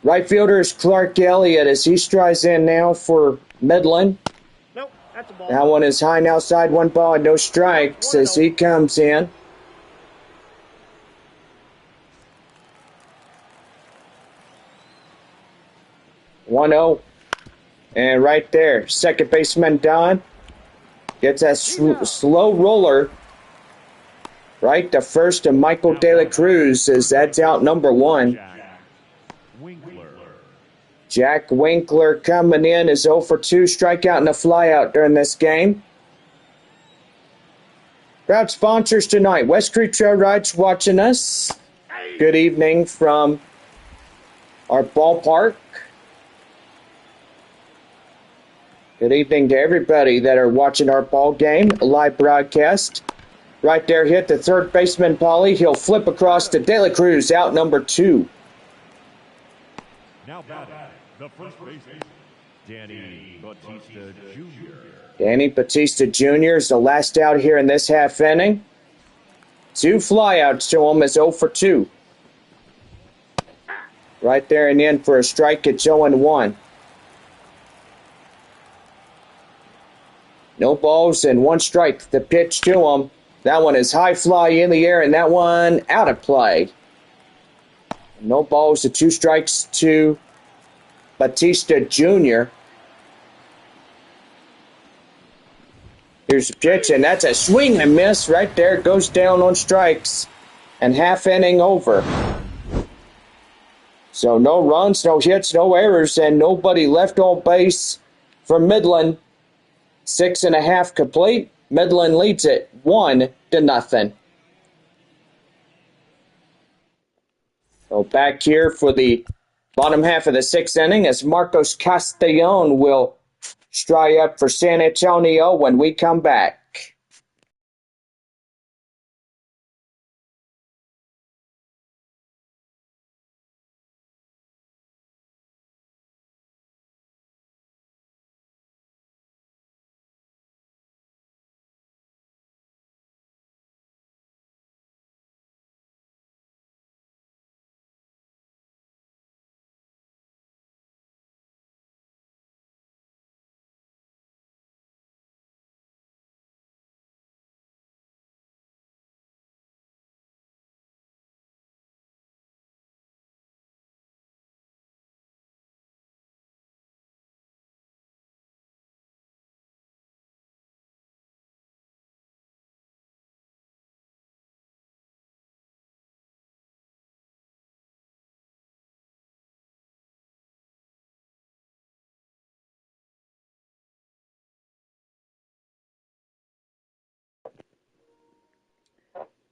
Right fielder is Clark Elliott as he strides in now for Midland. Nope, that's a ball. That one is high and outside, 1 ball and no strikes as he comes in. One-0. And right there, second baseman Don gets that slow roller right to first, and Michael De La Cruz as that's out number 1. Jack Winkler coming in is 0 for 2, strikeout and a flyout during this game. Proud sponsors tonight, West Creek Trail Rides watching us. Good evening from our ballpark. Good evening to everybody that are watching our ball game, live broadcast. Right there, hit the third baseman, Pauly. He'll flip across to De La Cruz, out number 2. Now batting, the first baseman, Danny Batista Jr. Danny Batista Jr. is the last out here in this half inning. 2 flyouts to him is 0 for 2. Right there and in for a strike at 0-1. No balls and 1 strike. The pitch to him. That one is high fly in the air, and that one out of play. No balls, the 2 strikes to Batista Jr. Here's the pitch, and that's a swing and miss right there. Goes down on strikes, and half inning over. So no runs, no hits, no errors, and nobody left on base for Midland. 6.5 complete. Midland leads it 1-0. So back here for the bottom half of the 6th inning as Marcos Castellon will stride up for San Antonio when we come back.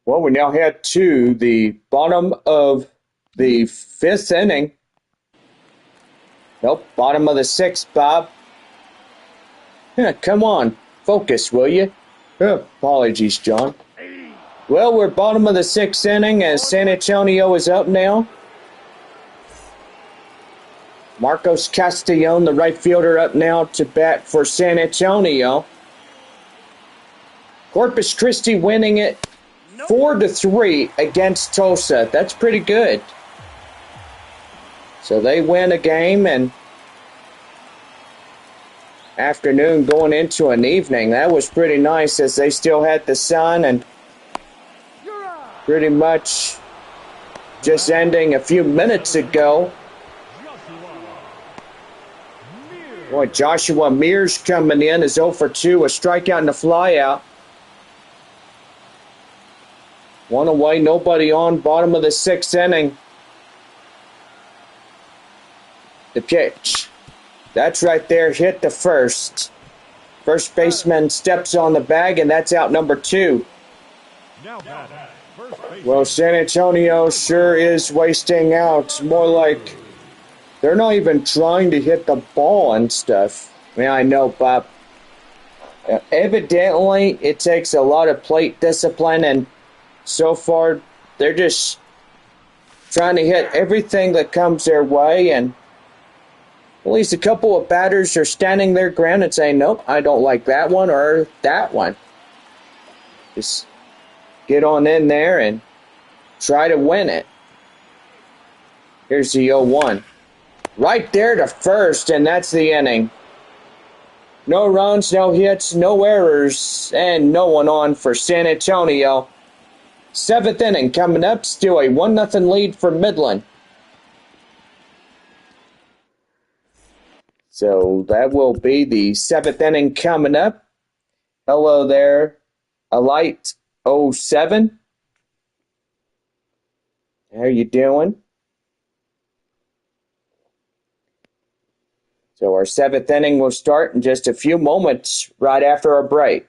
Well, we now head to the bottom of the 5th inning. Nope, bottom of the 6th, Bob. Yeah, come on, focus, will you? Apologies, John. Well, we're bottom of the 6th inning as San Antonio is up now. Marcos Castellon, the right fielder, up now to bat for San Antonio. Corpus Christi winning it 4-3 against Tulsa. That's pretty good. So they win a game, and afternoon going into an evening. That was pretty nice as they still had the sun and pretty much just ending a few minutes ago. Boy, Joshua Mears coming in is 0 for 2, a strikeout and a flyout. 1 away, nobody on, bottom of the 6th inning. The pitch. That's right there, hit the first. First baseman steps on the bag, and that's out number 2. Well, San Antonio sure is wasting out. More like they're not even trying to hit the ball and stuff. I mean, I know, Bob. Evidently, it takes a lot of plate discipline, and so far, they're just trying to hit everything that comes their way, and at least a couple of batters are standing their ground and saying, nope, I don't like that one or that one. Just get on in there and try to win it. Here's the 0-1. Right there to first, and that's the inning. No runs, no hits, no errors, and no one on for San Antonio. 7th inning coming up, still a 1-0 lead for Midland. So that will be the 7th inning coming up. Hello there, Alight 07. How you doing? So our 7th inning will start in just a few moments right after our break.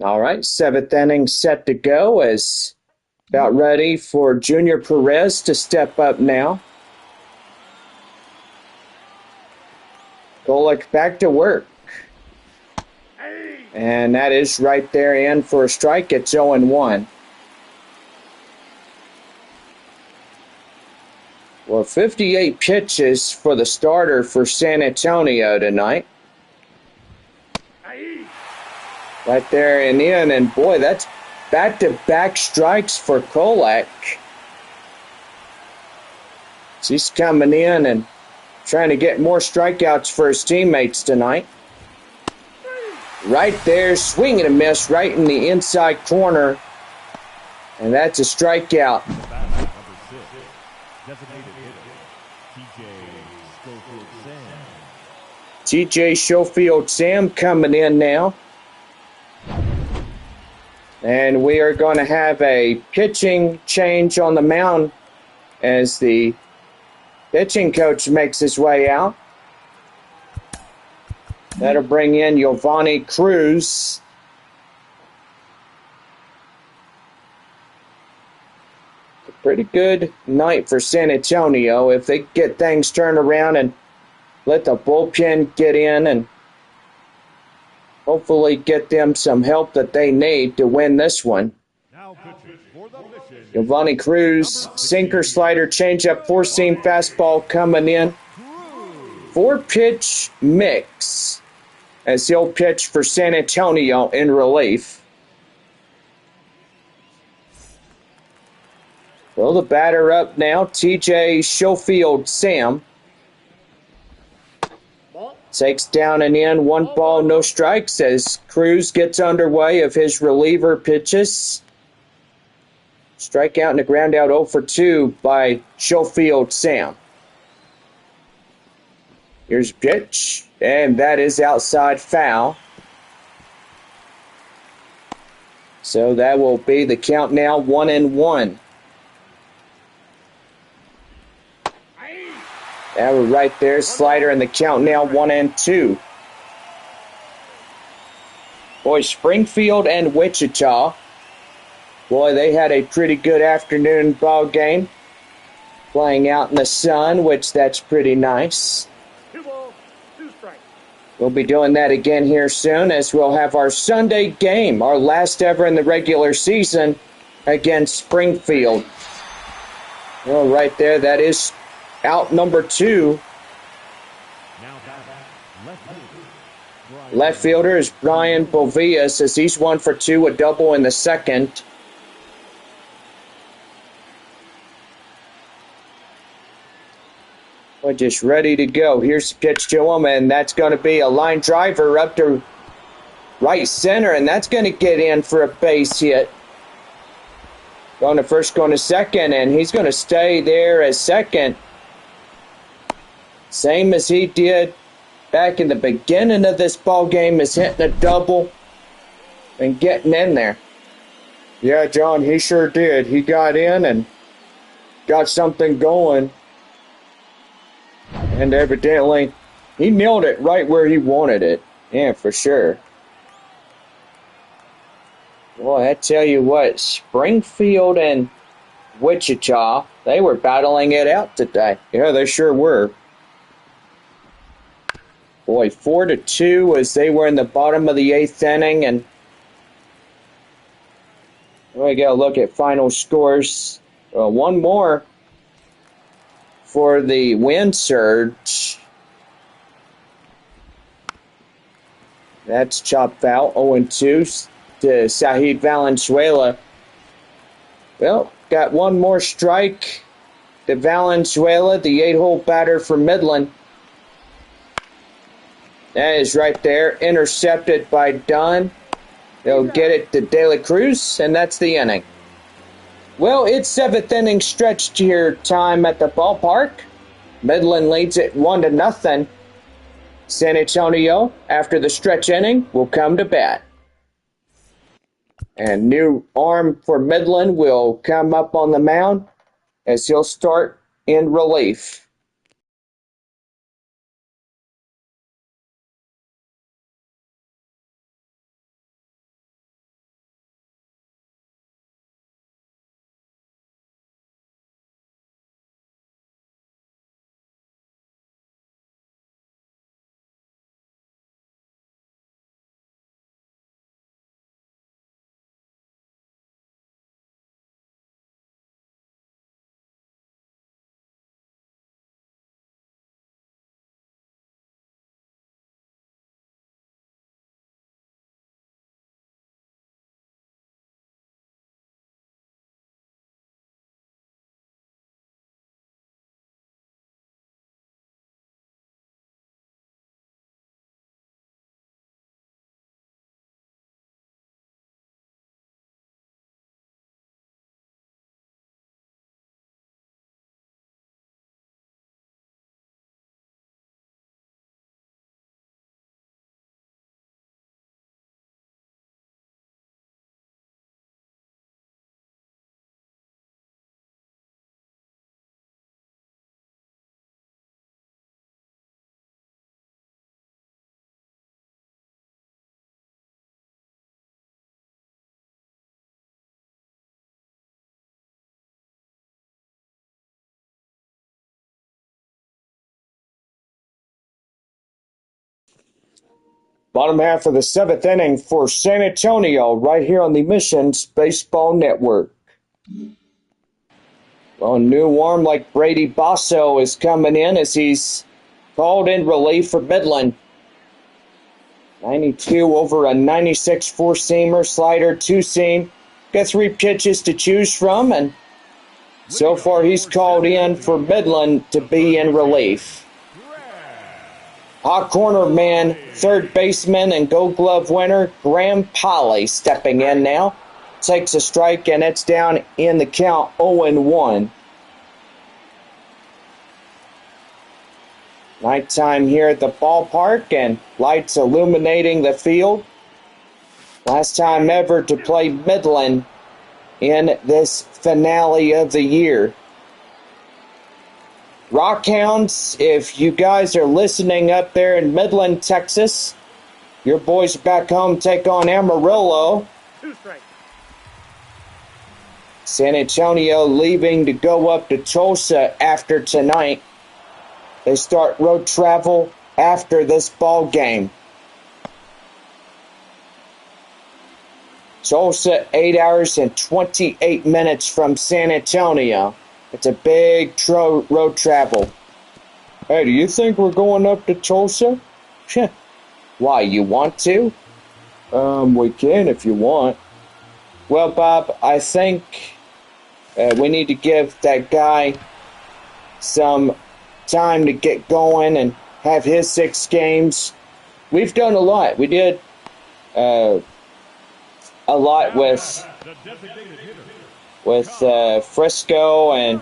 All right, 7th inning set to go as about ready for Junior Perez to step up now. Golick back to work. And that is right there in for a strike. It's 0-1. Well, 58 pitches for the starter for San Antonio tonight. Right there and in, and boy, that's back-to-back strikes for Kolak. He's coming in and trying to get more strikeouts for his teammates tonight. Right there, swing and a miss right in the inside corner, and that's a strikeout. TJ Schofield Sam coming in now. And we are going to have a pitching change on the mound as the pitching coach makes his way out. That'll bring in Giovanni Cruz. A pretty good night for San Antonio if they get things turned around and let the bullpen get in and hopefully get them some help that they need to win this one. Giovanni Cruz, sinker, slider, changeup, four-seam fastball coming in. 4-pitch mix as he'll pitch for San Antonio in relief. Well, the batter up now, TJ Schofield Sam. Takes down and in, 1 ball, no strikes as Cruz gets underway of his reliever pitches. Strikeout and a ground out 0 for 2 by Schofield Sam. Here's a pitch, and that is outside foul. So that will be the count now, 1-1. That was right there. Slider in the count now, 1-2. Boy, Springfield and Wichita. Boy, they had a pretty good afternoon ball game. Playing out in the sun, which that's pretty nice. 2 balls, 2 strikes. We'll be doing that again here soon as we'll have our Sunday game, our last ever in the regular season against Springfield. Well, right there, that is out number 2. Left fielder is Brian Bovias as he's 1 for 2, a double in the second. We're just ready to go. Here's the pitch to him, and that's going to be a line driver up to right center, and that's going to get in for a base hit. Going to first, going to second, and he's going to stay there as second. Same as he did back in the beginning of this ball game, is hitting a double and getting in there. Yeah, John, he sure did. He got in and got something going. And evidently, he nailed it right where he wanted it. Yeah, for sure. Boy, I tell you what, Springfield and Wichita, they were battling it out today. Yeah, they sure were. Boy, 4-2 as they were in the bottom of the 8th inning. And we got to look at final scores. One more for the wind surge. That's chopped out, 0-2 to Sahid Valenzuela. Well, got one more strike to Valenzuela, the 8-hole batter for Midland. That is right there, intercepted by Dunn. They'll get it to De La Cruz, and that's the inning. Well, it's 7th inning stretch here time at the ballpark. Midland leads it 1-0. San Antonio, after the stretch inning, will come to bat. And new arm for Midland will come up on the mound as he'll start in relief. Bottom half of the 7th inning for San Antonio right here on the Missions Baseball Network. Well, new arm like Brady Basso is coming in as he's called in relief for Midland. 92 over a 96 four-seamer, slider, two-seam. Got 3 pitches to choose from, and so far he's called in for Midland to be in relief. Hot corner man, third baseman and Gold Glove winner Graham Polly stepping in now. Takes a strike and it's down in the count 0-1. Nighttime here at the ballpark and lights illuminating the field. Last time ever to play Midland in this finale of the year. Rockhounds, if you guys are listening up there in Midland, Texas, your boys back home take on Amarillo. 2 strikes. San Antonio leaving to go up to Tulsa after tonight. They start road travel after this ball game. Tulsa, 8 hours and 28 minutes from San Antonio. It's a big road travel. Hey, do you think we're going up to Tulsa? Why, you want to? We can if you want. Well, Bob, I think we need to give that guy some time to get going and have his 6 games. We've done a lot. We did a lot with Frisco and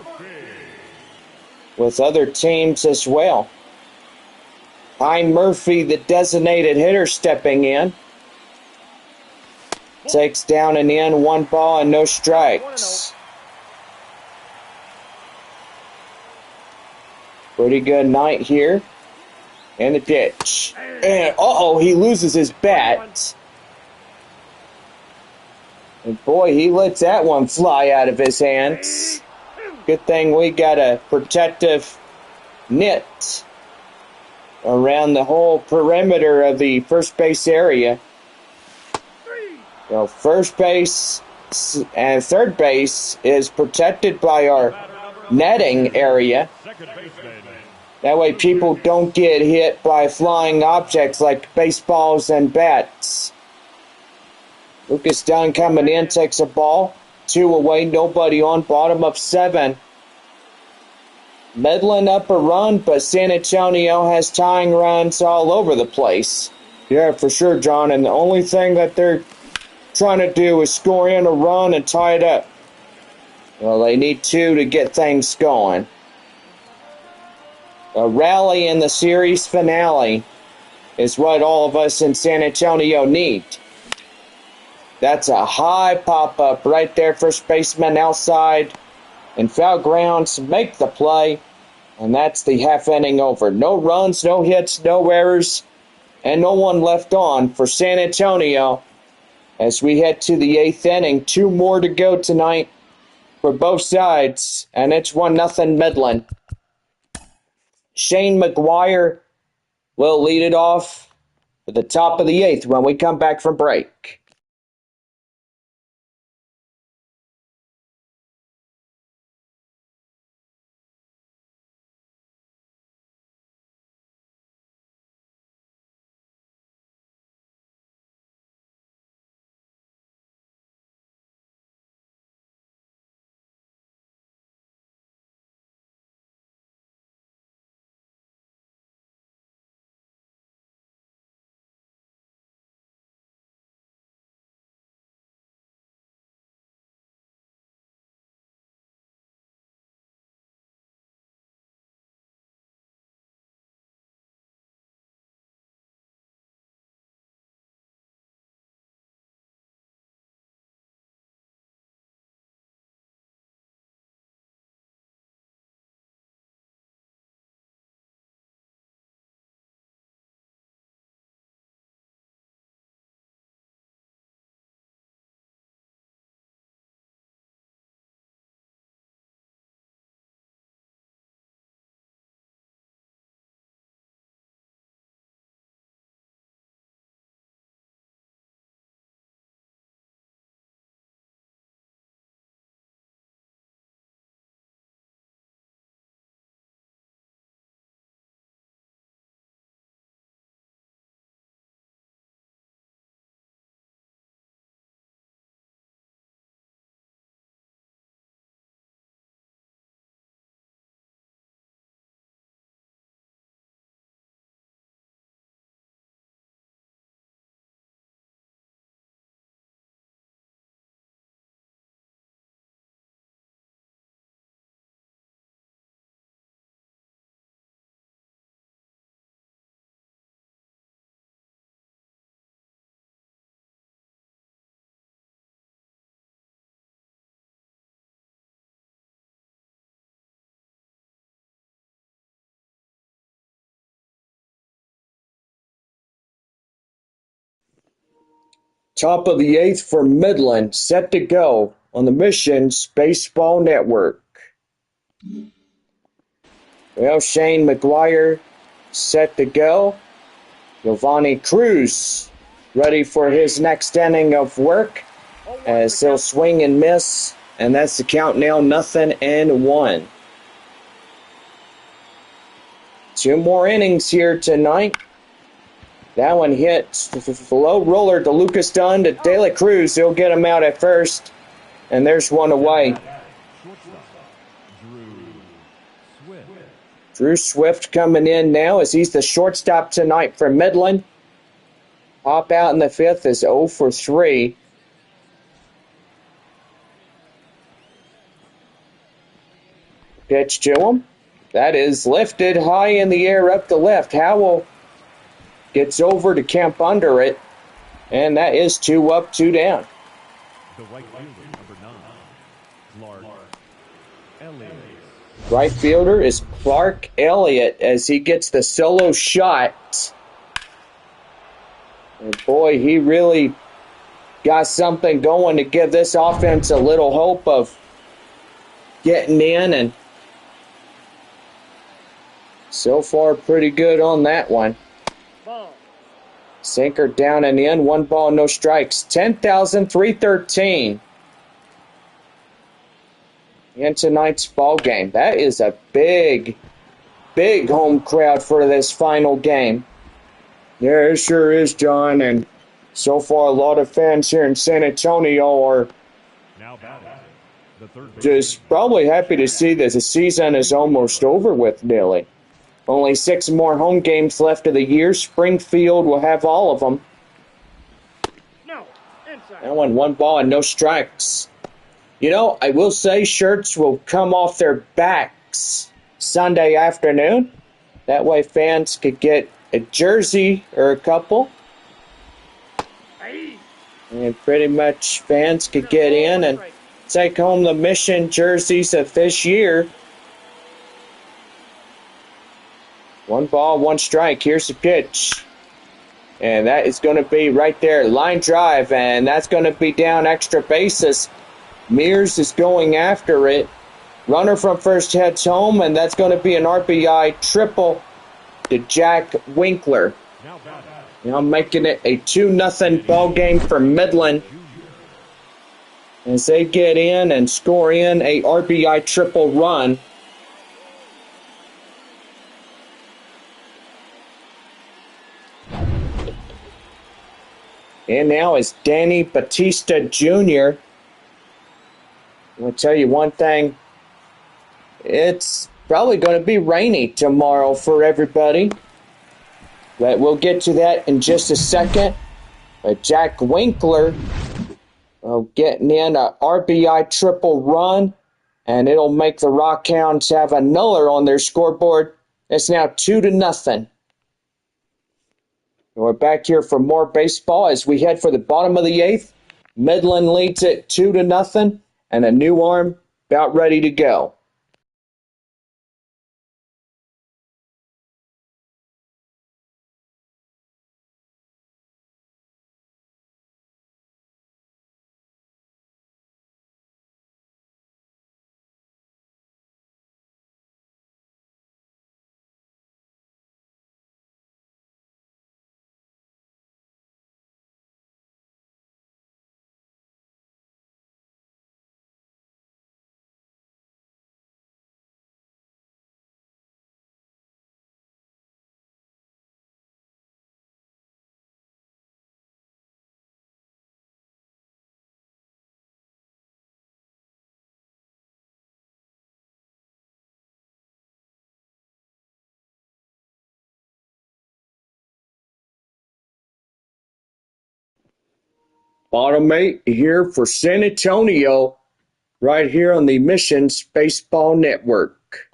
with other teams as well. Hein Murphy, the designated hitter, stepping in. Takes down and in, 1 ball and no strikes. Pretty good night here. And the pitch. And he loses his bat. And boy, he lets that one fly out of his hands. Good thing we got a protective net around the whole perimeter of the first base area. So first base and third base is protected by our netting area. That way people don't get hit by flying objects like baseballs and bats. Lucas Dunn coming in, takes a ball. 2 away, nobody on, bottom of 7. Midland up a run, but San Antonio has tying runs all over the place. Yeah, for sure, John. And the only thing that they're trying to do is score in a run and tie it up. Well, they need 2 to get things going. A rally in the series finale is what all of us in San Antonio need. That's a high pop-up right there. First baseman outside in foul grounds. Make the play. And that's the half inning over. No runs, no hits, no errors, and no one left on for San Antonio as we head to the 8th inning. 2 more to go tonight for both sides, and it's 1-0 Midland. Shane McGuire will lead it off at the top of the 8th when we come back from break. Top of the eighth for Midland, set to go on the Missions Baseball Network. Well, Shane McGuire set to go. Giovanni Cruz ready for his next inning of work as he'll swing and miss, and that's the count now, 0-1. 2 more innings here tonight. That one hits the low roller to Lucas Dunn to De La Cruz. He'll get him out at first, and there's one away. Drew Swift coming in now as he's the shortstop tonight for Midland. Pop out in the fifth is 0 for 3. Pitch to him. That is lifted high in the air up the left. Howell gets over to camp under it, and that is 2 up, 2 down. The right fielder, number 9, Clark Elliott. Right fielder is Clark Elliott as he gets the solo shot. And boy, he really got something going to give this offense a little hope of getting in, and so far pretty good on that one. Sinker down and in, 1 ball, no strikes. 10,313 in tonight's ball game. That is a big home crowd for this final game. Yeah, it sure is, John. And so far, a lot of fans here in San Antonio are just probably happy to see that the season is almost over with, nearly. Only 6 more home games left of the year. Springfield will have all of them. No, inside. That one, 1 ball and no strikes. You know, I will say shirts will come off their backs Sunday afternoon. That way fans could get a jersey or a couple. And pretty much fans could get in and take home the Mission jerseys of this year. 1 ball, 1 strike. Here's the pitch. And that is going to be right there. Line drive, and that's going to be down extra bases. Mears is going after it. Runner from first heads home, and that's going to be an RBI triple to Jack Winkler. Now making it a 2-0 ball game for Midland as they get in and score in a RBI triple run. And now is Danny Batista Jr. I'm going to tell you one thing. It's probably going to be rainy tomorrow for everybody. But we'll get to that in just a second. Jack Winkler getting in a RBI triple run. And it'll make the Rockhounds have a nuller on their scoreboard. It's now 2-0. We're back here for more baseball as we head for the bottom of the 8th. Midland leads it 2-0, and a new arm about ready to go. Bottom 8 here for San Antonio, right here on the Missions Baseball Network.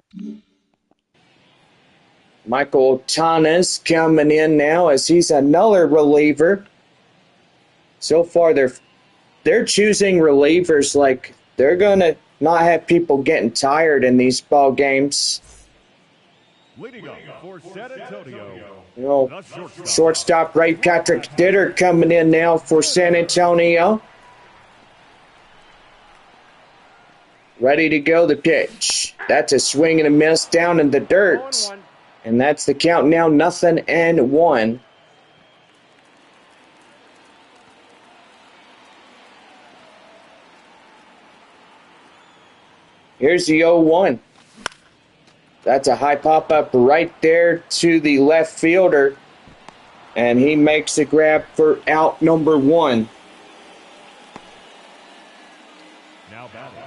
Michael Tanas coming in now as he's another reliever. So far, they're choosing relievers like they're going to not have people getting tired in these ball games. Leading up for San Antonio, You know, the shortstop. shortstop Ray Patrick Ditter coming in now for San Antonio. Ready to go, the pitch. That's a swing and a miss down in the dirt. 0-1. And that's the count now, 0-1. Here's the 0-1. That's a high pop-up right there to the left fielder. And he makes the grab for out number 1. Now batting,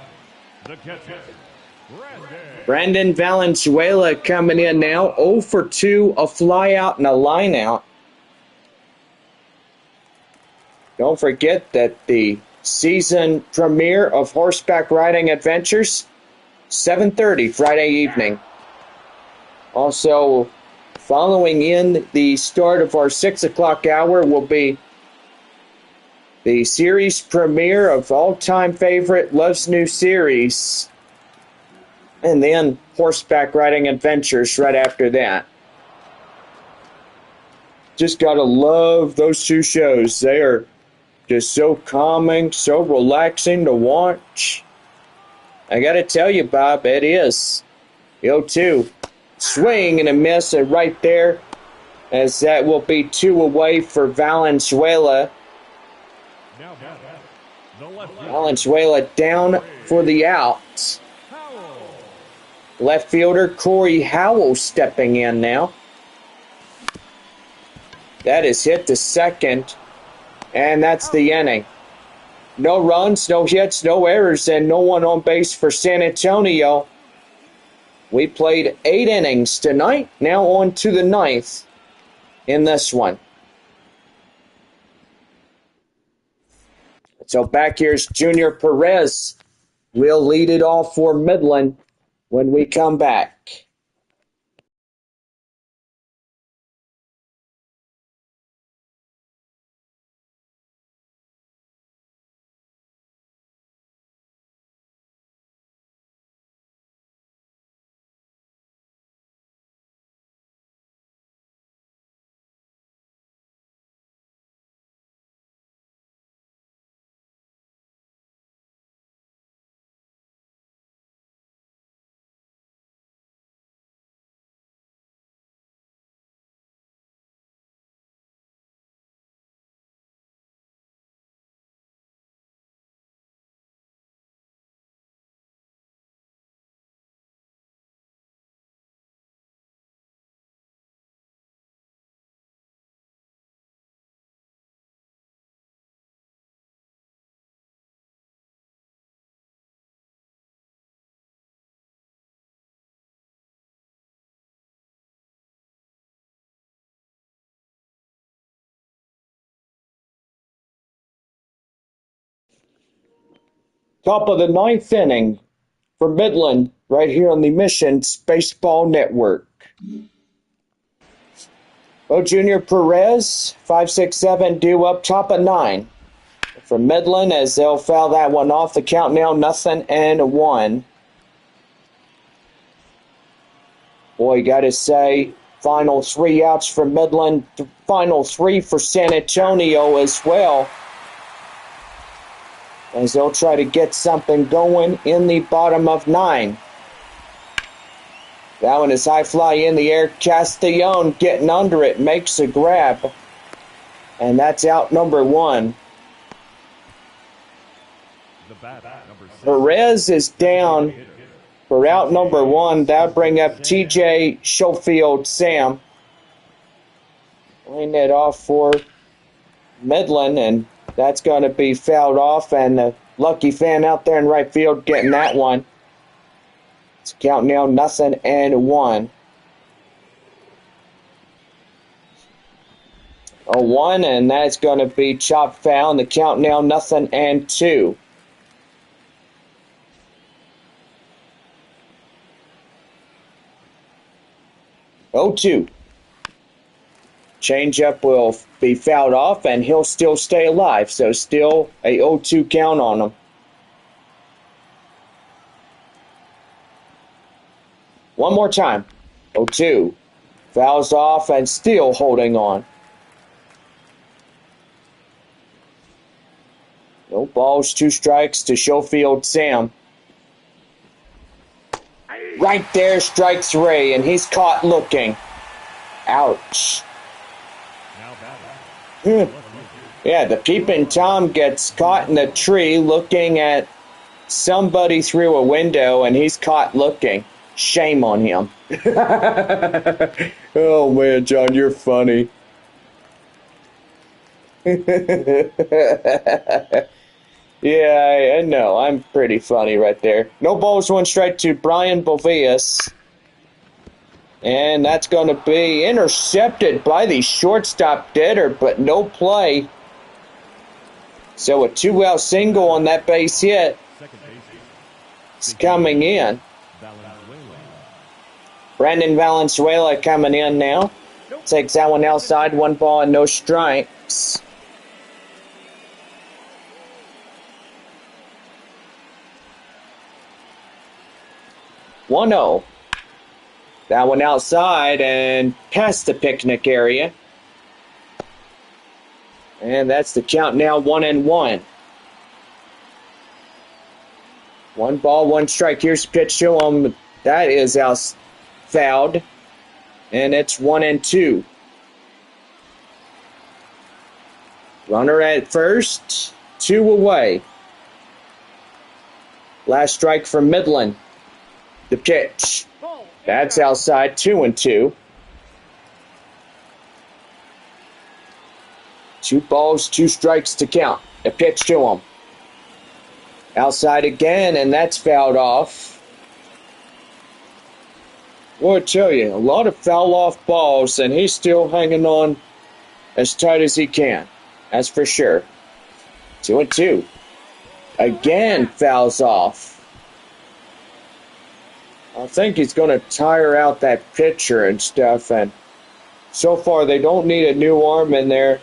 the catcher, Brandon Valenzuela coming in now. 0 for 2, a fly out and a line out. Don't forget that the season premiere of Horseback Riding Adventures, 7:30 Friday evening. Also, following in the start of our 6 o'clock hour will be the series premiere of all-time favorite Love's New Series. And then Horseback Riding Adventures right after that. Just gotta love those two shows. They are just so calming, so relaxing to watch. I gotta tell you, Bob, it is. 0-2. Swing and a miss right there, as that will be 2 away for Valenzuela. now batting, the left fielder, Valenzuela down for the out. Howell. Left fielder Corey Howell stepping in now. That is hit to second, and that's the inning. No runs, no hits, no errors, and no one on base for San Antonio. We played 8 innings tonight, now on to the 9th in this one. So back here's Junior Perez. We'll lead it off for Midland when we come back. Top of the 9th inning for Midland right here on the Missions Baseball Network. Junior Perez, 5-6-7 due up top of 9 for Midland as they'll foul that one off. The count now 0-1. Boy, gotta say, final 3 outs for Midland, final 3 for San Antonio as well, as they'll try to get something going in the bottom of 9. That one is high fly in the air. Castellon getting under it, makes a grab. And that's out number 1. The bat, number 6. Perez is down for out number 1. That'll bring up TJ Schofield Sam. Laying it off for Midland, and that's going to be fouled off. And the lucky fan out there in right field getting that one. It's count now 0-1. 0-1, and that's going to be chopped foul. And the count now 0-2. Oh, 2. Changeup will be fouled off, and he'll still stay alive. So still a 0-2 count on him. One more time. 0-2. Fouls off and still holding on. No balls, 2 strikes to Schofield Sam. Right there, strike 3, and he's caught looking. Ouch. Yeah, the peeping Tom gets caught in the tree looking at somebody through a window, and he's caught looking. Shame on him. Oh man, John, you're funny. Yeah, I know. I'm pretty funny right there. No balls, 1 strike to Brian Bovias. And that's going to be intercepted by the shortstop Ditter, but no play. So a 2-out single on that base hit. It's coming in. Brandon Valenzuela coming in now. Takes that one outside, 1 ball and no strikes. One-0. That one outside and past the picnic area. And that's the count now, 1-1. 1 ball, 1 strike. Here's the pitch to him. That is out fouled. And it's 1-2. Runner at first, 2 away. Last strike for Midland. The pitch. That's outside, 2-2. 2 balls, 2 strikes to count. The pitch to him. Outside again, and that's fouled off. Boy, I tell you, a lot of foul off balls, and he's still hanging on as tight as he can. That's for sure. 2-2. Again, fouls off. I think he's going to tire out that pitcher and stuff, and so far they don't need a new arm in there.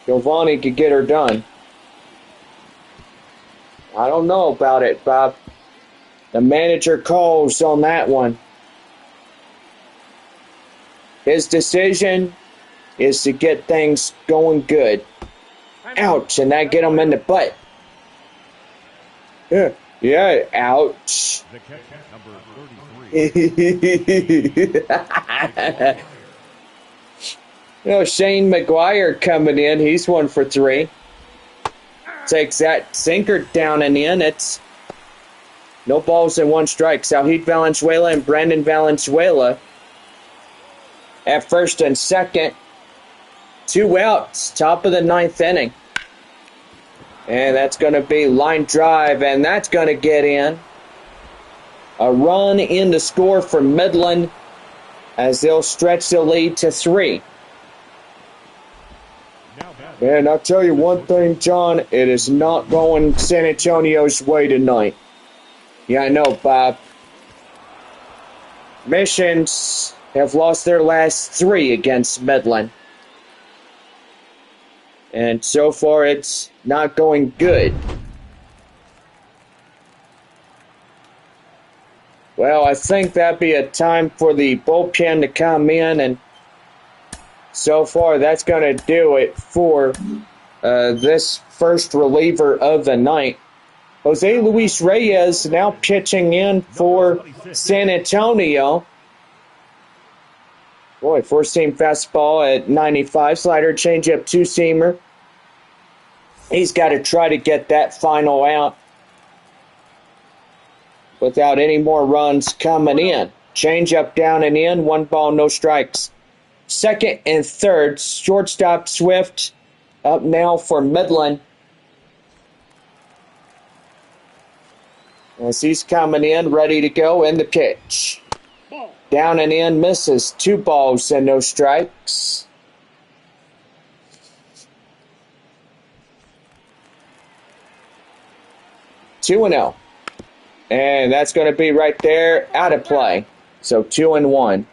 Giovanni could get her done. I don't know about it, Bob. The manager calls on that one. His decision is to get things going good. Ouch, and that get him in the butt. Yeah, ouch. The catch, number 33. Shane McGuire coming in. He's 1 for 3. Takes that sinker down and in. It's no balls and 1 strike. Salhid Valenzuela and Brandon Valenzuela at first and second. 2 outs, top of the 9th inning. And that's going to be line drive, and that's going to get in. A run in the score for Midland as they'll stretch the lead to 3. And I'll tell you one thing, John, it is not going San Antonio's way tonight. Yeah, I know, Bob. Missions have lost their last 3 against Midland. And so far, it's not going good. Well, I think that'd be a time for the bullpen to come in, and so far that's going to do it for this first reliever of the night. Jose Luis Reyes now pitching in for San Antonio. Boy, 4-seam fastball at 95, slider, changeup, 2-seamer. He's got to try to get that final out without any more runs coming in. Changeup down and in, 1 ball, no strikes. Second and third, shortstop Swift up now for Midland. As he's coming in, ready to go, in the pitch. Down and in, misses. 2 balls and no strikes. Two and 0. And that's going to be right there, out of play. So 2-1.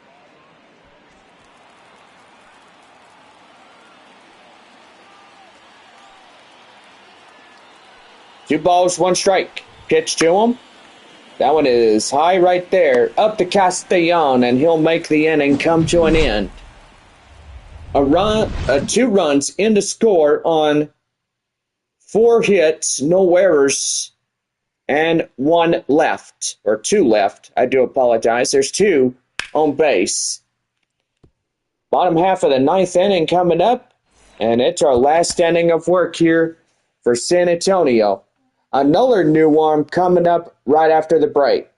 Two balls, 1 strike. Pitch to him. That one is high right there. Up to Castellon, and he'll make the inning come to an end. 2 runs in to score on 4 hits, no errors, and 1 left, or 2 left. I do apologize. There's 2 on base. Bottom half of the 9th inning coming up, and it's our last inning of work here for San Antonio. Another new arm coming up right after the break.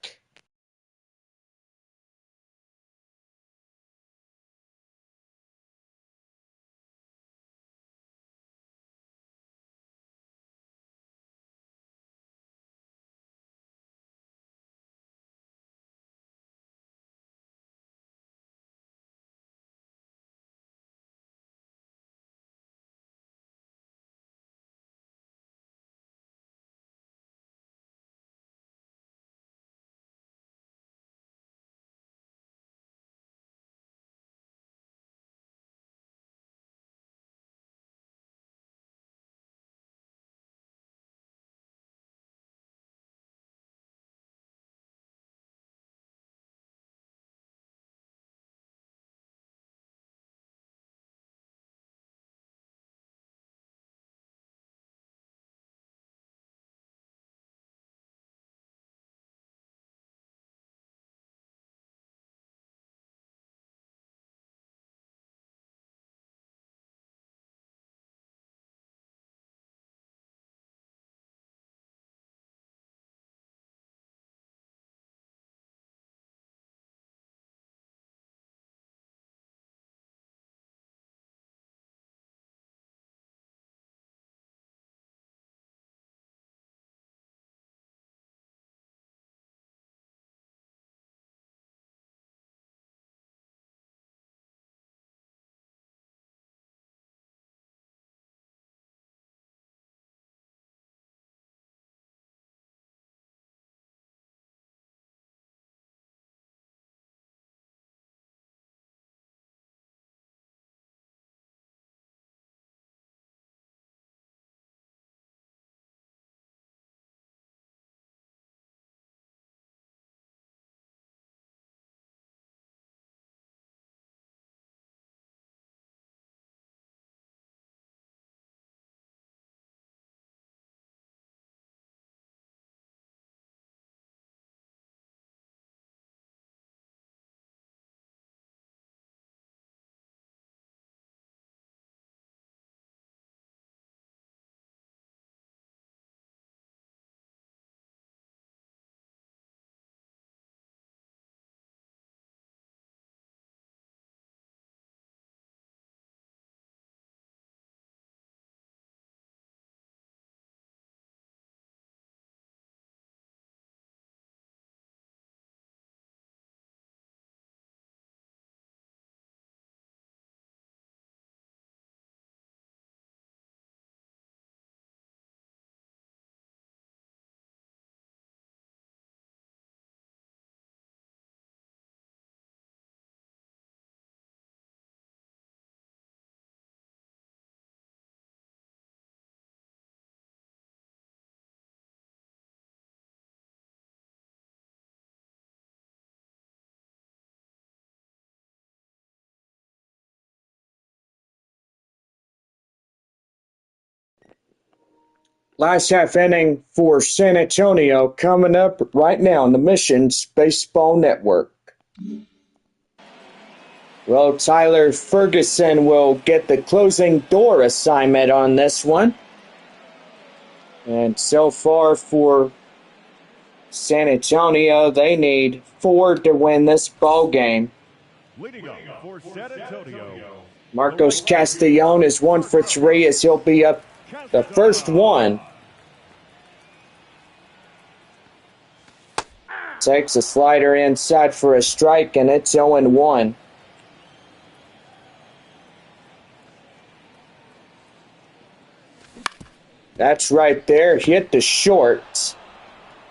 Last half inning for San Antonio coming up right now on the Missions Baseball Network. Well, Tyler Ferguson will get the closing door assignment on this one. And so far for San Antonio, they need 4 to win this ball game. Leading up for San Antonio, Marcos Castellon is 1 for 3 as he'll be up the first one. Takes a slider inside for a strike, and it's 0-1. That's right there. Hit the short.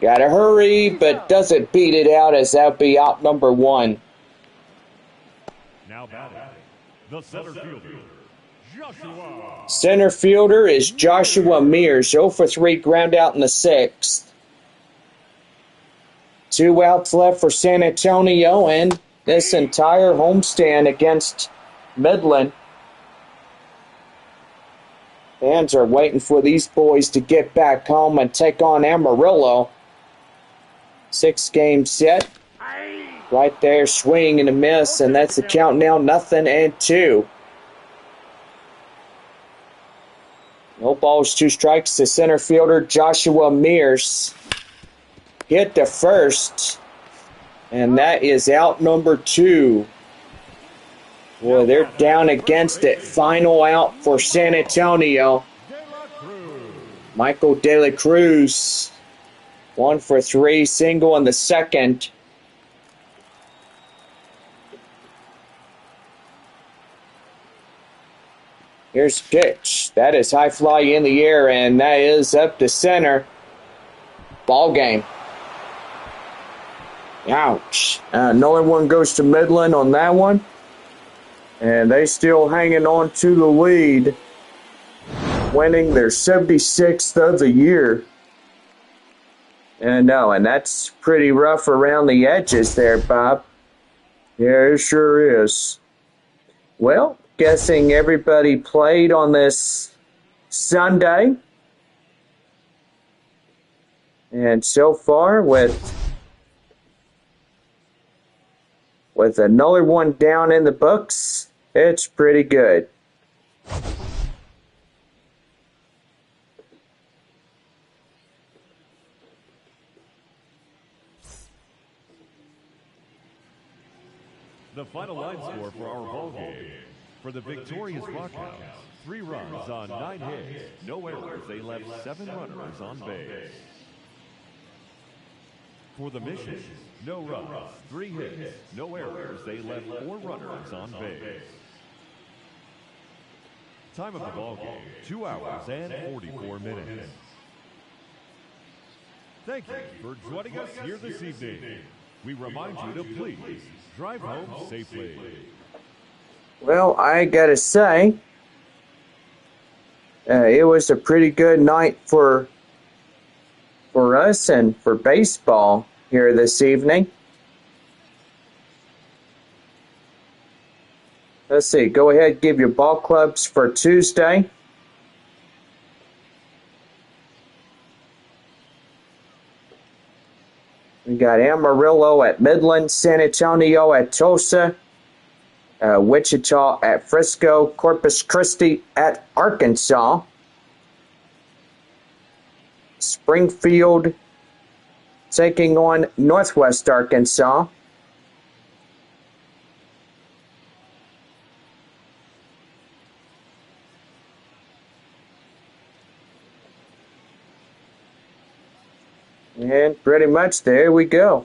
Gotta hurry, but doesn't beat it out as that'll be out number 1. now batting, the center fielder, Joshua. Center fielder is Joshua Mears, 0 for 3 ground out in the 6th. 2 outs left for San Antonio and this entire homestand against Midland. Fans are waiting for these boys to get back home and take on Amarillo. 6-game set. Right there, swing and a miss, and that's the count now, 0-2. No balls, 2 strikes. The center fielder, Joshua Mears, hit the first, and that is out number 2. Boy, they're down against it. Final out for San Antonio. Michael De La Cruz, 1 for 3, single in the second. Here's a pitch. That is high fly in the air, and that is up to center. Ball game. Ouch. Another one goes to Midland on that one. And they still hanging on to the lead, winning their 76th of the year. And that's pretty rough around the edges there, Bob. Yeah, it sure is. Well, guessing everybody played on this Sunday. And so far, with another one down in the books, it's pretty good. The final line score for our ball game. For the victorious Rockhounds, 3 runs on 9 hits, no errors. They left 7 runners on base. For the Missions, no runs, 3 hits, no errors. They left 4 runners on base. Time of the ball game, 2 hours and 44 minutes. Thank you for joining us here this evening. We remind you to please drive home safely. Well, I gotta say, it was a pretty good night for us and for baseball here this evening. Let's see, go ahead, give your ball clubs for Tuesday. We got Amarillo at Midland, San Antonio at Tulsa, Wichita at Frisco, Corpus Christi at Arkansas, Springfield taking on Northwest Arkansas, and pretty much there we go.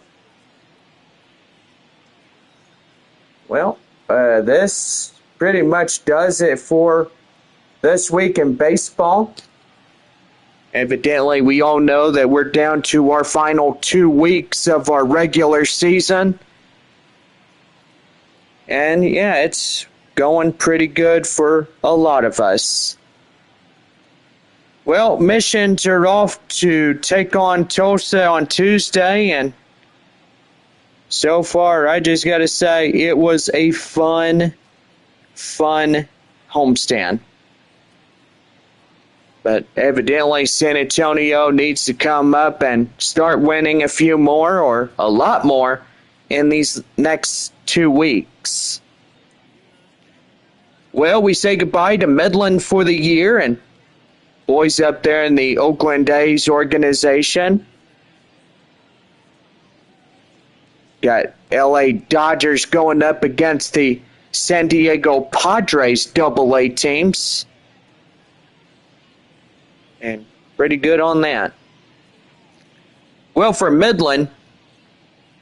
Well, this pretty much does it for this week in baseball. Evidently, we all know that we're down to our final 2 weeks of our regular season. And yeah, it's going pretty good for a lot of us. Well, Missions are off to take on Tulsa on Tuesday, and so far, I just got to say, it was a fun homestand. But evidently, San Antonio needs to come up and start winning a few more or a lot more in these next 2 weeks. Well, we say goodbye to Midland for the year, and boys up there in the Oakland A's organization. Got LA Dodgers going up against the San Diego Padres AA teams. And pretty good on that. Well, for Midland,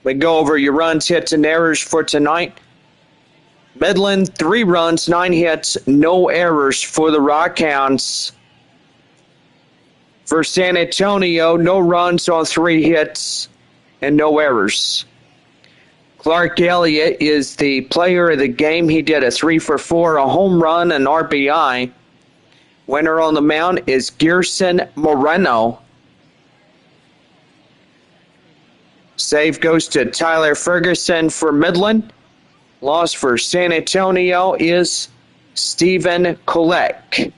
we go over your runs, hits, and errors for tonight. Midland, 3 runs, 9 hits, no errors for the Rockhounds. For San Antonio, no runs on 3 hits and no errors. Clark Elliott is the player of the game. He did a 3 for 4, a home run, an RBI. Winner on the mound is Gerson Moreno. Save goes to Tyler Ferguson for Midland. Loss for San Antonio is Stephen Kolek.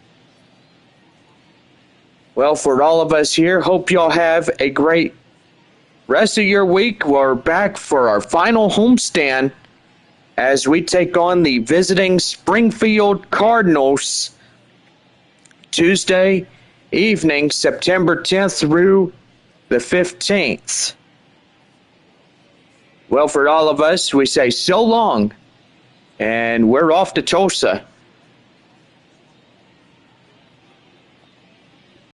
Well, for all of us here, hope y'all have a great rest of your week. We're back for our final homestand as we take on the visiting Springfield Cardinals Tuesday evening, September 10th through the 15th. Well, for all of us, we say so long, and we're off to Tulsa.